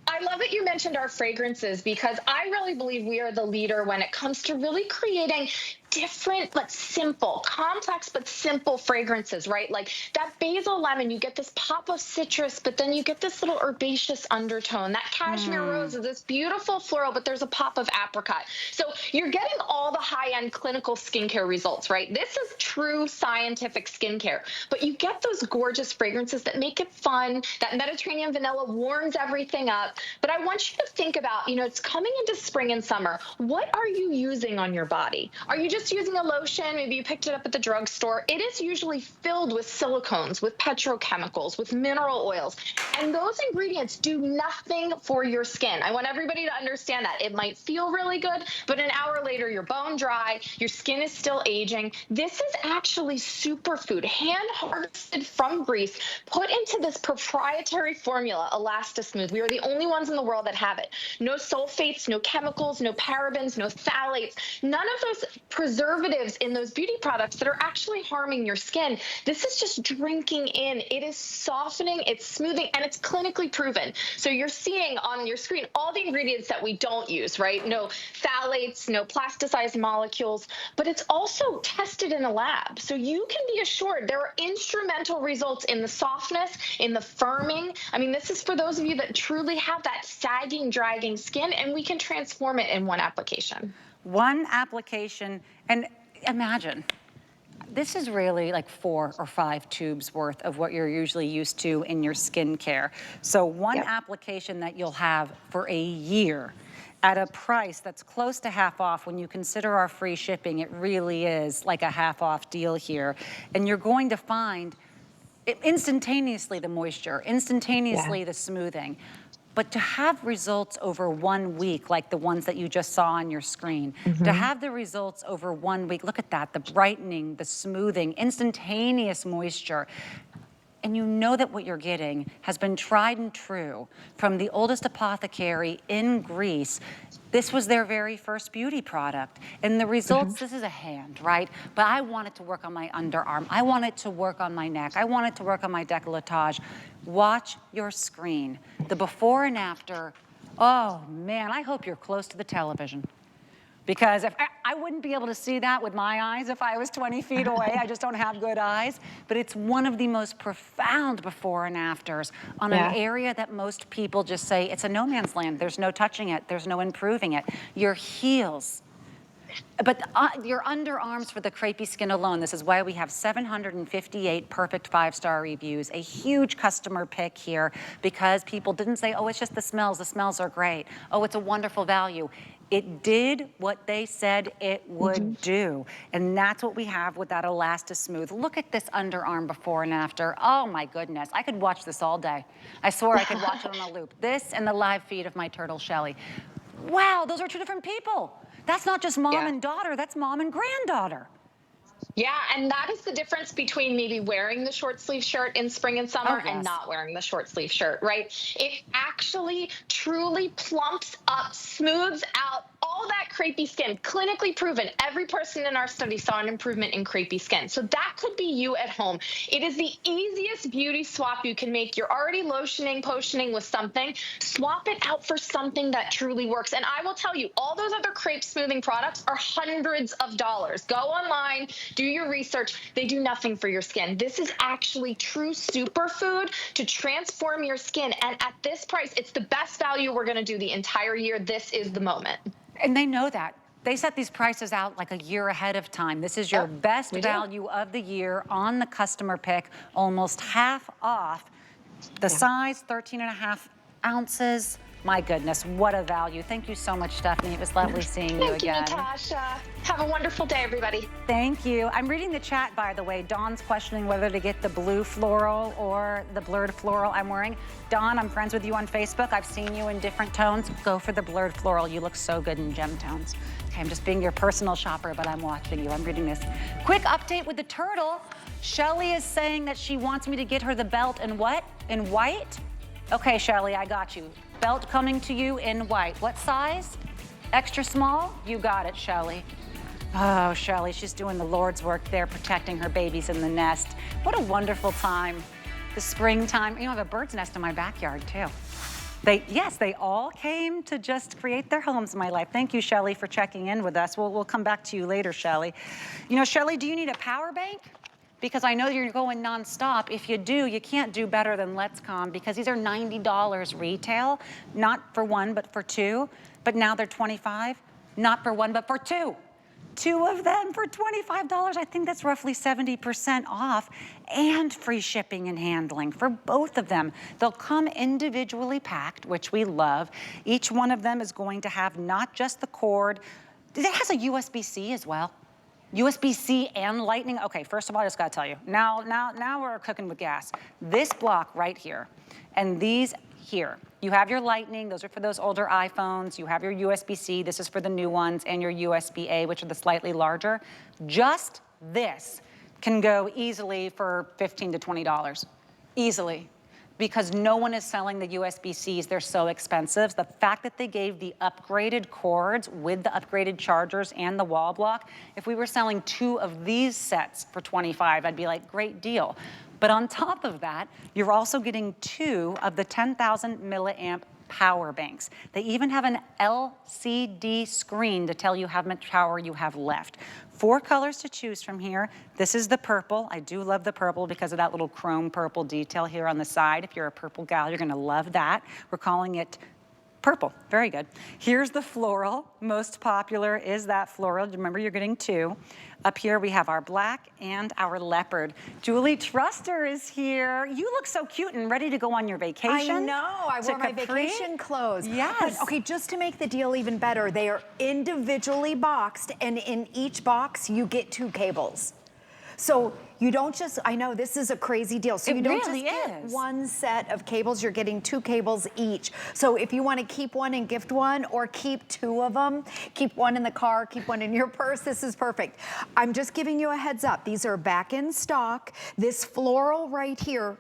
I love that you mentioned our fragrances, because I really believe we are the leader when it comes to really creating different but simple, complex but simple fragrances, right? Like that basil lemon, you get this pop of citrus, but then you get this little herbaceous undertone. That cashmere rose is this beautiful floral, but there's a pop of apricot. So you're getting all the high-end clinical skincare results, right? This is true scientific skincare, but you get those gorgeous fragrances that make it fun. That Mediterranean vanilla warms everything up. But I want you to think about, you know, it's coming into spring and summer. What are you using on your body? Are you just using a lotion? Maybe you picked it up at the drugstore. It is usually filled with silicones, with petrochemicals, with mineral oils. And those ingredients do nothing for your skin. I want everybody to understand that. It might feel really good, but an hour later, you're bone dry, your skin is still aging. This is actually superfood, hand harvested from Greece, put into this proprietary formula, Elastismooth. We are the only ones in the world that have it. No sulfates, no chemicals, no parabens, no phthalates, none of those preservatives in those beauty products that are actually harming your skin. This is just drinking in. It is softening, it's smoothing, and it's clinically proven. So you're seeing on your screen all the ingredients that we don't use, right? No phthalates, no plasticized molecules, but it's also tested in a lab. So you can be assured there are instrumental results in the softness, in the firming. I mean, this is for those of you that truly have that sagging, dragging skin, and we can transform it in one application. One application, and imagine, this is really like 4 or 5 tubes worth of what you're usually used to in your skincare. So one application that you'll have for a year at a price that's close to half off. When you consider our free shipping, it really is like a half off deal here. And you're going to find instantaneously the moisture, instantaneously the smoothing. But to have results over 1 week, like the ones that you just saw on your screen, to have the results over 1 week, look at that, the brightening, the smoothing, instantaneous moisture. And you know that what you're getting has been tried and true from the oldest apothecary in Greece. This was their very first beauty product. And the results, this is a hand, right? But I want it to work on my underarm. I want it to work on my neck. I want it to work on my décolletage. Watch your screen. The before and after, oh man, I hope you're close to the television. Because if I wouldn't be able to see that with my eyes if I was 20 feet away. I just don't have good eyes. But it's one of the most profound before and afters on an area that most people just say, it's a no man's land. There's no touching it. There's no improving it. Your heels. But your underarms for the crepey skin alone, this is why we have 758 perfect 5-star reviews, a huge customer pick here, because people didn't say, oh, it's just the smells are great. Oh, it's a wonderful value. It did what they said it would do. And that's what we have with that Elastismooth. Look at this underarm before and after. Oh my goodness, I could watch this all day. I swore I could watch it on a loop. This and the live feed of my turtle Shelly. Wow, those are 2 different people. That's not just mom and daughter, that's mom and granddaughter. Yeah, and that is the difference between maybe wearing the short sleeve shirt in spring and summer and not wearing the short sleeve shirt, right? It actually truly plumps up, smooths out all that crepey skin, clinically proven. Every person in our study saw an improvement in crepey skin. So that could be you at home. It is the easiest beauty swap you can make. You're already lotioning, potioning with something. Swap it out for something that truly works. And I will tell you, all those other crepe smoothing products are hundreds of dollars. Go online, do your research. They do nothing for your skin. This is actually true superfood to transform your skin. And at this price, it's the best value we're going to do the entire year. This is the moment. And they know that. They set these prices out like a year ahead of time. This is your best value of the year on the customer pick, almost half off. The size, 13.5 ounces. My goodness, what a value. Thank you so much, Stephanie. It was lovely seeing you again. Thank you, Natasha. Have a wonderful day, everybody. Thank you. I'm reading the chat, by the way. Dawn's questioning whether to get the blue floral or the blurred floral I'm wearing. Dawn, I'm friends with you on Facebook. I've seen you in different tones. Go for the blurred floral. You look so good in gem tones. Okay, I'm just being your personal shopper, but I'm watching you. I'm reading this. Quick update with the turtle. Shelly is saying that she wants me to get her the belt in what? In white? Okay, Shelly, I got you. belt coming to you in white. What size? Extra small? You got it, Shelly. Oh, Shelly, she's doing the Lord's work there, protecting her babies in the nest. What a wonderful time. The springtime. You know, I have a bird's nest in my backyard, too. Yes, they all came to just create their homes in my life. Thank you, Shelly, for checking in with us. We'll come back to you later, Shelly. You know, Shelly, do you need a power bank? Because I know you're going nonstop. If you do, you can't do better than LetsCom, because these are $90 retail, not for one, but for two. But now they're $25, not for one, but for two. Two of them for $25. I think that's roughly 70% off, and free shipping and handling for both of them. They'll come individually packed, which we love. Each one of them is going to have not just the cord, it has a USB-C as well. USB-C and lightning. Okay, first of all, I just gotta tell you, now we're cooking with gas. This block right here, and these here, you have your lightning, those are for those older iPhones, you have your USB-C, this is for the new ones, and your USB-A, which are the slightly larger. Just this can go easily for $15 to $20, easily. Because no one is selling the USB-Cs, they're so expensive. The fact that they gave the upgraded cords with the upgraded chargers and the wall block, if we were selling two of these sets for $25, I'd be like, great deal. But on top of that, you're also getting two of the 10,000 milliamp power banks. They even have an LCD screen to tell you how much power you have left. 4 colors to choose from here. This is the purple. I do love the purple because of that little chrome purple detail here on the side. If you're a purple gal, you're gonna love that. We're calling it purple. Very good. Here's the floral. Most popular is that floral. Remember, you're getting 2. Up here, we have our black and our leopard. Julie Truster is here. You look so cute and ready to go on your vacation. I know. I wore my vacation clothes. Yes. But, okay, just to make the deal even better, they are individually boxed, and in each box, you get 2 cables. So you don't just, I know this is a crazy deal. So you don't just get one set of cables, you're getting 2 cables each. So if you want to keep one and gift one, or keep 2 of them, keep one in the car, keep one in your purse, this is perfect. I'm just giving you a heads up. These are back in stock. This floral right here,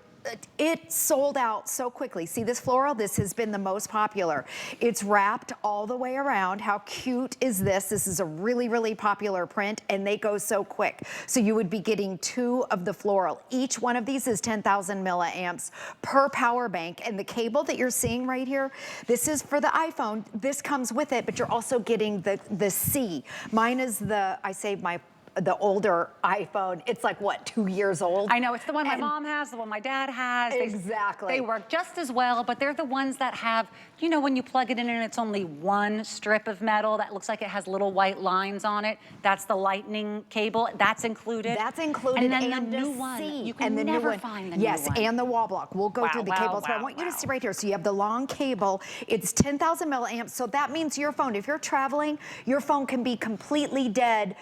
it sold out so quickly. See this floral? This has been the most popular. It's wrapped all the way around. How cute is this? This is a really, really popular print, and they go so quick. So you would be getting 2 of the floral. Each one of these is 10,000 milliamps per power bank. And the cable that you're seeing right here, this is for the iPhone. This comes with it, but you're also getting the C. Mine is the older iPhone. It's like, what, 2 years old? I know, it's the one my mom has, the one my dad has. Exactly. They work just as well, but they're the ones that have, you know, when you plug it in and it's only one strip of metal that looks like it has little white lines on it. That's the lightning cable. That's included. That's included. And then the new one, you can never find the new one. Yes, and the wall block. We'll go through the cables, but I want you to see right here. So you have the long cable. It's 10,000 milliamps. So that means your phone, if you're traveling, your phone can be completely dead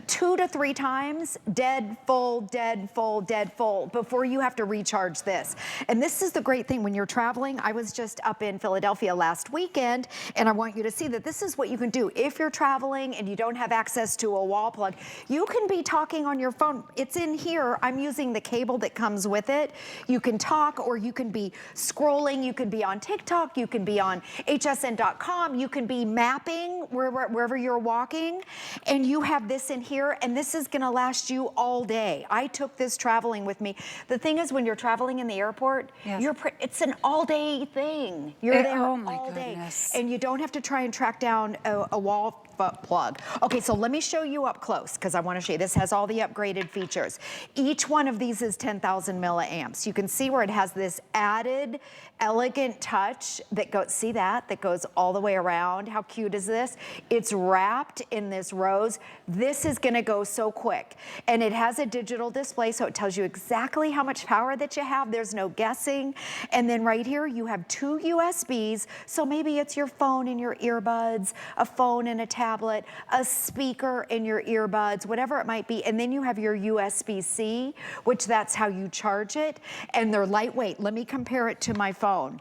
2 to 3 times, dead, full, dead, full, dead, full, before you have to recharge this. And this is the great thing when you're traveling. I was just up in Philadelphia last weekend, and I want you to see that this is what you can do. If you're traveling and you don't have access to a wall plug, you can be talking on your phone. It's in here. I'm using the cable that comes with it. You can talk, or you can be scrolling. You can be on TikTok. You can be on hsn.com. You can be mapping wherever you're walking, and you have this in here, and this is gonna last you all day. I took this traveling with me. The thing is, when you're traveling in the airport, it's an all-day thing. You're there all day, and you don't have to try and track down a wall plug. Okay, so let me show you up close, because I want to show you. This has all the upgraded features. Each one of these is 10,000 milliamps. You can see where it has this added elegant touch that goes, see that goes all the way around. How cute is this? It's wrapped in this rose. This is gonna go so quick. And it has a digital display, so it tells you exactly how much power that you have. There's no guessing. And then right here, you have 2 USBs. So maybe it's your phone and your earbuds, a phone and a tablet, a speaker and your earbuds, whatever it might be. And then you have your USB-C, which that's how you charge it. And they're lightweight. Let me compare it to my phone,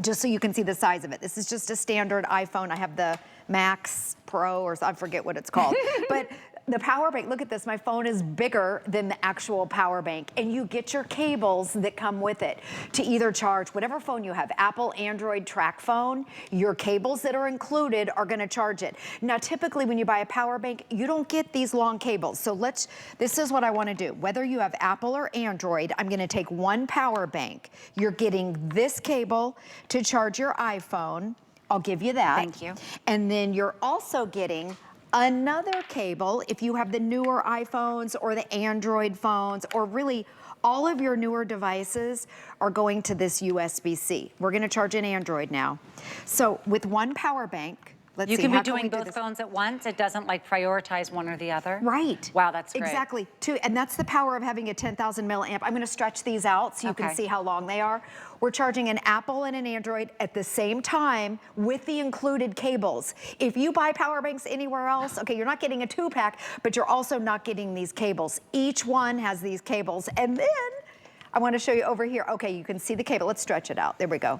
just so you can see the size of it. This is just a standard iPhone. I have the Max Pro, or I forget what it's called. But the power bank, look at this, my phone is bigger than the actual power bank, and you get your cables that come with it to either charge whatever phone you have, Apple, Android, track phone, your cables that are included are gonna charge it. Now, typically when you buy a power bank, you don't get these long cables. So this is what I wanna do. Whether you have Apple or Android, I'm gonna take one power bank. You're getting this cable to charge your iPhone. I'll give you that. Thank you. And then you're also getting another cable if you have the newer iPhones or the Android phones, or really all of your newer devices are going to this USB-C. We're gonna charge an Android now. So with one power bank, let's see, you can how be doing we do both this? phones at once. It doesn't like prioritize one or the other. Right. Wow, that's great. Exactly. And that's the power of having a 10,000 milliamp. I'm gonna stretch these out so you can see how long they are. We're charging an Apple and an Android at the same time with the included cables. If you buy power banks anywhere else, okay, you're not getting a 2-pack, but you're also not getting these cables. Each one has these cables. And then I wanna show you over here. Okay, you can see the cable. Let's stretch it out. There we go.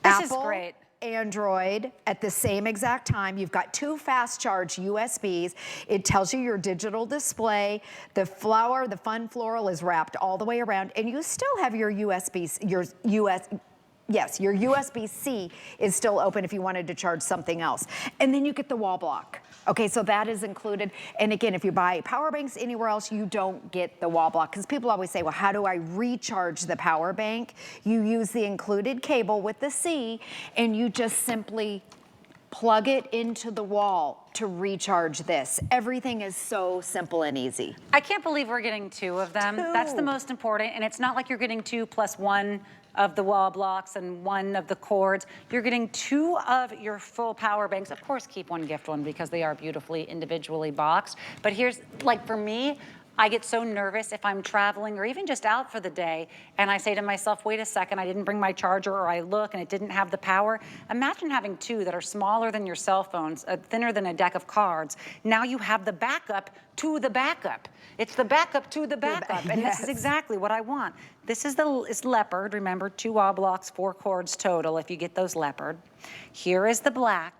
This is great. Android at the same exact time. You've got 2 fast charge USBs. It tells you your digital display. The fun floral is wrapped all the way around, and you still have your your USB-C is still open if you wanted to charge something else. And then you get the wall block. Okay, so that is included. And again, if you buy power banks anywhere else, you don't get the wall block. Because people always say, well, how do I recharge the power bank? You use the included cable with the C, and you just simply plug it into the wall to recharge this. Everything is so simple and easy. I can't believe we're getting 2 of them. That's the most important. And it's not like you're getting 2 plus 1 of the wall blocks and 1 of the cords. You're getting 2 of your full power banks. Of course, keep 1, gift 1, because they are beautifully individually boxed. But here's, like for me, I get so nervous if I'm traveling or even just out for the day, and I say to myself, wait a second, I didn't bring my charger, or I look and it didn't have the power. Imagine having 2 that are smaller than your cell phones, thinner than a deck of cards. Now you have the backup to the backup. It's the backup to the backup, and this is exactly what I want. This is is leopard. Remember, 2 wall blocks, 4 cords total if you get those leopard. Here is the black.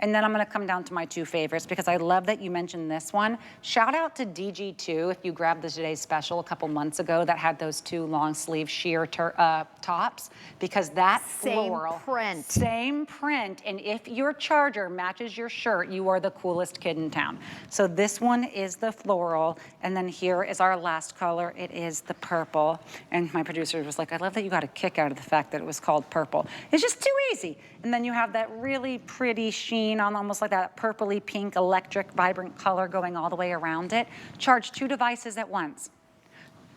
And then I'm gonna come down to my 2 favorites, because I love that you mentioned this one. Shout out to DG2 if you grabbed the Today's Special a couple months ago that had those 2 long sleeve sheer tops, because that floral. Same print. And if your charger matches your shirt, you are the coolest kid in town. So this one is the floral, and then here is our last color. It is the purple. And my producer was like, I love that you got a kick out of the fact that it was called purple. It's just too easy. And then you have that really pretty sheen on, almost like that purpley pink electric vibrant color going all the way around it. Charge 2 devices at once.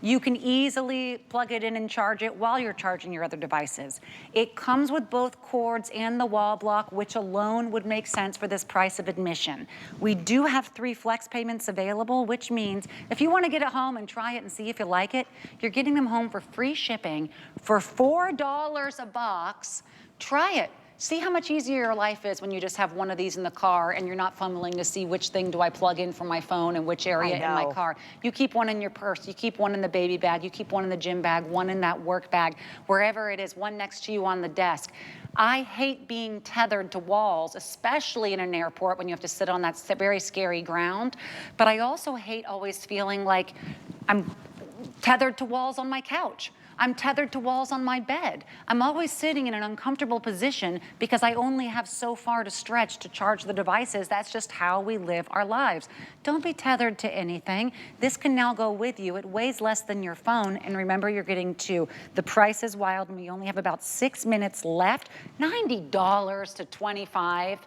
You can easily plug it in and charge it while you're charging your other devices. It comes with both cords and the wall block, which alone would make sense for this price of admission. We do have 3 flex payments available, which means if you want to get it home and try it and see if you like it, you're getting them home for free shipping for $4 a box. Try it. See how much easier your life is when you just have one of these in the car and you're not fumbling to see which thing do I plug in from my phone and which area in my car. You keep one in your purse, you keep one in the baby bag, you keep one in the gym bag, one in that work bag, wherever it is, one next to you on the desk. I hate being tethered to walls, especially in an airport when you have to sit on that very scary ground. But I also hate always feeling like I'm tethered to walls on my couch. I'm tethered to walls on my bed. I'm always sitting in an uncomfortable position because I only have so far to stretch to charge the devices. That's just how we live our lives. Don't be tethered to anything. This can now go with you. It weighs less than your phone, and remember, you're getting 2. The price is wild, and we only have about 6 minutes left. $90 to $25.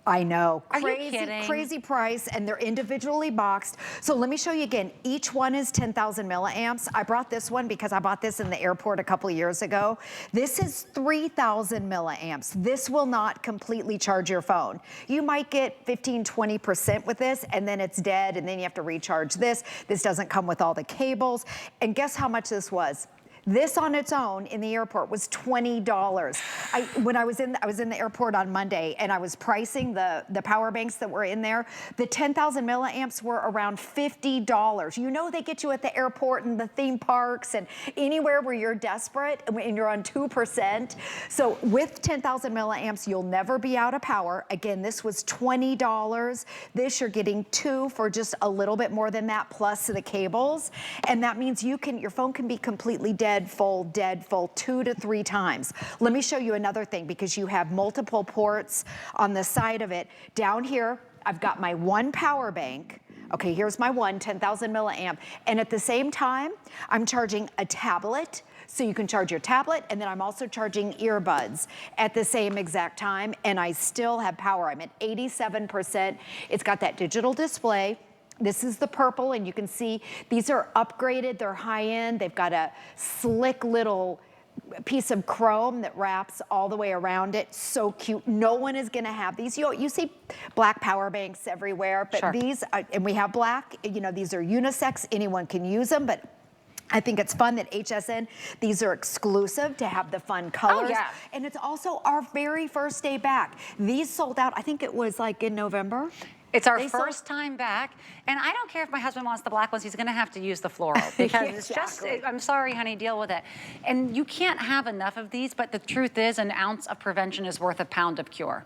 I know, Are you kidding? Crazy price, and they're individually boxed. So let me show you again. Each one is 10,000 milliamps. I brought this one because I bought this in the airport a couple years ago. This is 3,000 milliamps. This will not completely charge your phone. You might get 15, 20% with this, and then it's dead, and then you have to recharge this. This doesn't come with all the cables. And guess how much this was? This on its own in the airport was $20. When I was in the airport on Monday and I was pricing the power banks that were in there, the 10,000 milliamps were around $50. You know they get you at the airport and the theme parks and anywhere where you're desperate and you're on 2%. So with 10,000 milliamps, you'll never be out of power. Again, this was $20. This you're getting 2 for just a little bit more than that, plus the cables. And that means your phone can be completely dead full 2 to 3 times. Let me show you another thing, because you have multiple ports on the side of it. Down here, I've got my one power bank. Okay, here's my one, 10,000 milliamp. And at the same time, I'm charging a tablet. So you can charge your tablet, and then I'm also charging earbuds at the same exact time, and I still have power. I'm at 87%. It's got that digital display. This is the purple, and you can see these are upgraded. They're high-end. They've got a slick little piece of chrome that wraps all the way around it. So cute. No one is going to have these. You see black power banks everywhere, but sure. These, and we have black, these are unisex. Anyone can use them, but I think it's fun that HSN, these are exclusive to have the fun colors. Oh, yeah. And it's also our very first day back. These sold out, I think it was like in November. It's our first time back, and I don't care if my husband wants the black ones, he's gonna have to use the floral, because it's just, I'm sorry, honey, deal with it. And you can't have enough of these, but the truth is an ounce of prevention is worth a pound of cure.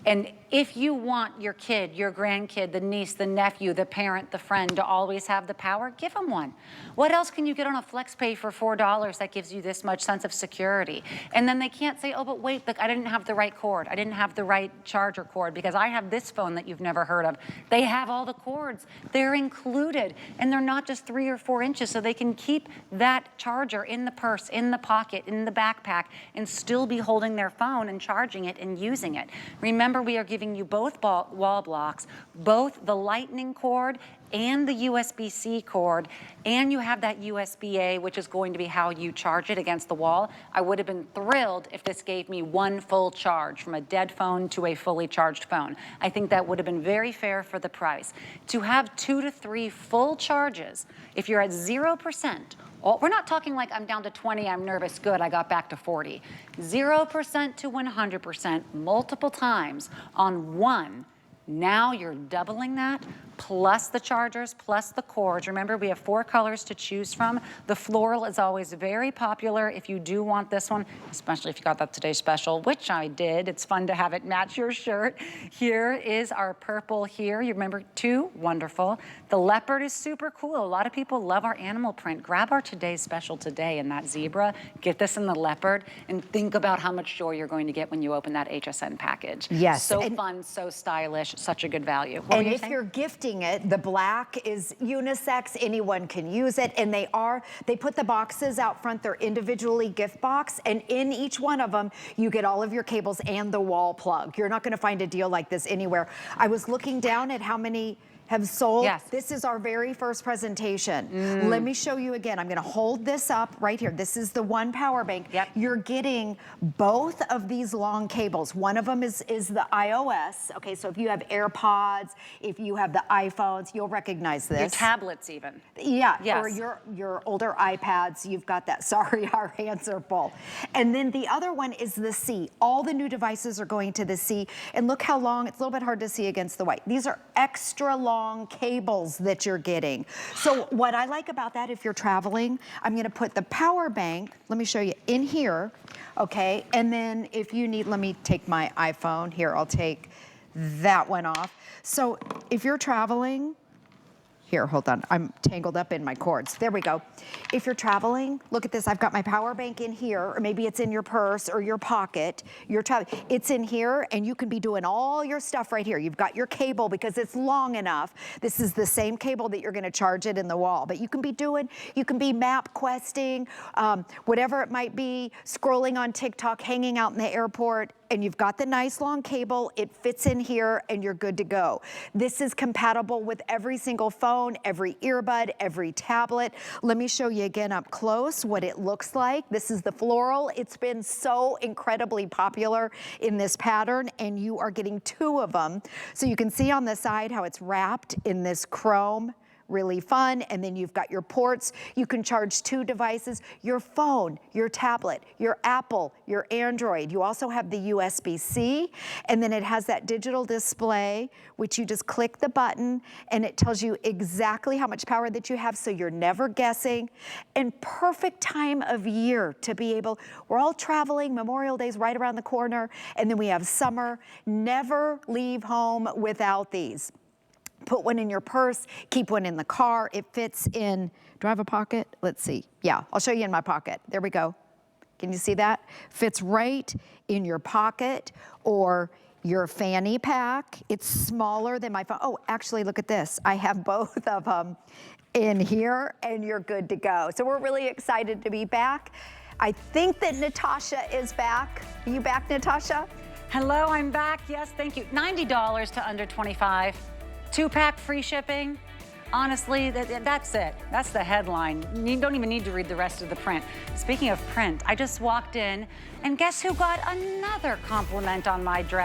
And if you want your kid, your grandkid, the niece, the nephew, the parent, the friend to always have the power, give them one. What else can you get on a flex pay for $4 that gives you this much sense of security? And then they can't say, oh, but wait, look, I didn't have the right cord. I didn't have the right charger cord, because I have this phone that you've never heard of. They have all the cords. They're included, and they're not just 3 or 4 inches, so they can keep that charger in the purse, in the pocket, in the backpack, and still be holding their phone and charging it and using it. Remember, we are giving you both wall blocks, both the lightning cord and the USB-C cord, and you have that USB-A, which is going to be how you charge it against the wall. I would have been thrilled if this gave me one full charge from a dead phone to a fully charged phone. I think that would have been very fair for the price. To have 2 to 3 full charges, if you're at 0%, we're not talking like I'm down to 20, I'm nervous, good, I got back to 40. 0% to 100% multiple times on one. Now you're doubling that, plus the chargers, plus the cords. Remember, we have 4 colors to choose from. The floral is always very popular if you do want this one, especially if you got that Today Special, which I did. It's fun to have it match your shirt. Here is our purple here. You remember 2? Wonderful. The leopard is super cool. A lot of people love our animal print. Grab our Today Special today in that zebra. Get this in the leopard, and think about how much joy you're going to get when you open that HSN package. Yes. So fun, so stylish, such a good value. And if you're gifting it, the black is unisex, anyone can use it, and they put the boxes out front, they're individually gift box, and in each one of them, you get all of your cables and the wall plug. You're not gonna find a deal like this anywhere. I was looking down at how many have sold. Yes. This is our very first presentation. Let me show you again. I'm gonna hold this up right here. This is the one power bank. Yep. You're getting both of these long cables. One of them is the iOS. Okay, so if you have AirPods, if you have the iPhones, you'll recognize this. Your tablets even. Yeah, yes. Or your older iPads, you've got that. Sorry, our hands are full. And then the other one is the C. All the new devices are going to the C. And look how long, it's a little bit hard to see against the white. These are extra long cables that you're getting. So what I like about that, if you're traveling, I'm gonna put the power bank, let me show you, in here, okay? And then if you need, let me take my iPhone. Here, I'll take that one off. So if you're traveling, here, hold on, I'm tangled up in my cords. There we go. If you're traveling, look at this, I've got my power bank in here, or maybe it's in your purse or your pocket. You're traveling, it's in here, and you can be doing all your stuff right here. You've got your cable because it's long enough. This is the same cable that you're gonna charge it in the wall, but you can be map questing, whatever it might be, scrolling on TikTok, hanging out in the airport, and you've got the nice long cable, it fits in here, and you're good to go. This is compatible with every single phone, every earbud, every tablet. Let me show you again up close what it looks like. This is the floral. It's been so incredibly popular in this pattern, and you are getting 2 of them. So you can see on the side how it's wrapped in this chrome really fun. And then you've got your ports. You can charge 2 devices, your phone, your tablet, your Apple, your Android. You also have the USB-C, and then it has that digital display, which you just click the button and it tells you exactly how much power that you have, so you're never guessing. And perfect time of year to be able, we're all traveling, Memorial Day's right around the corner, and then we have summer. Never leave home without these. Put one in your purse, keep one in the car. It fits in, do I have a pocket? Let's see. Yeah, I'll show you in my pocket. There we go. Can you see that? Fits right in your pocket or your fanny pack. It's smaller than my phone. Oh, actually, look at this. I have both of them in here and you're good to go. So we're really excited to be back. I think that Natasha is back. Are you back, Natasha? Hello, I'm back. Yes, thank you. $90 to under 25. 2-pack free shipping. Honestly, that's it. That's the headline. You don't even need to read the rest of the print. Speaking of print, I just walked in and guess who got another compliment on my dress?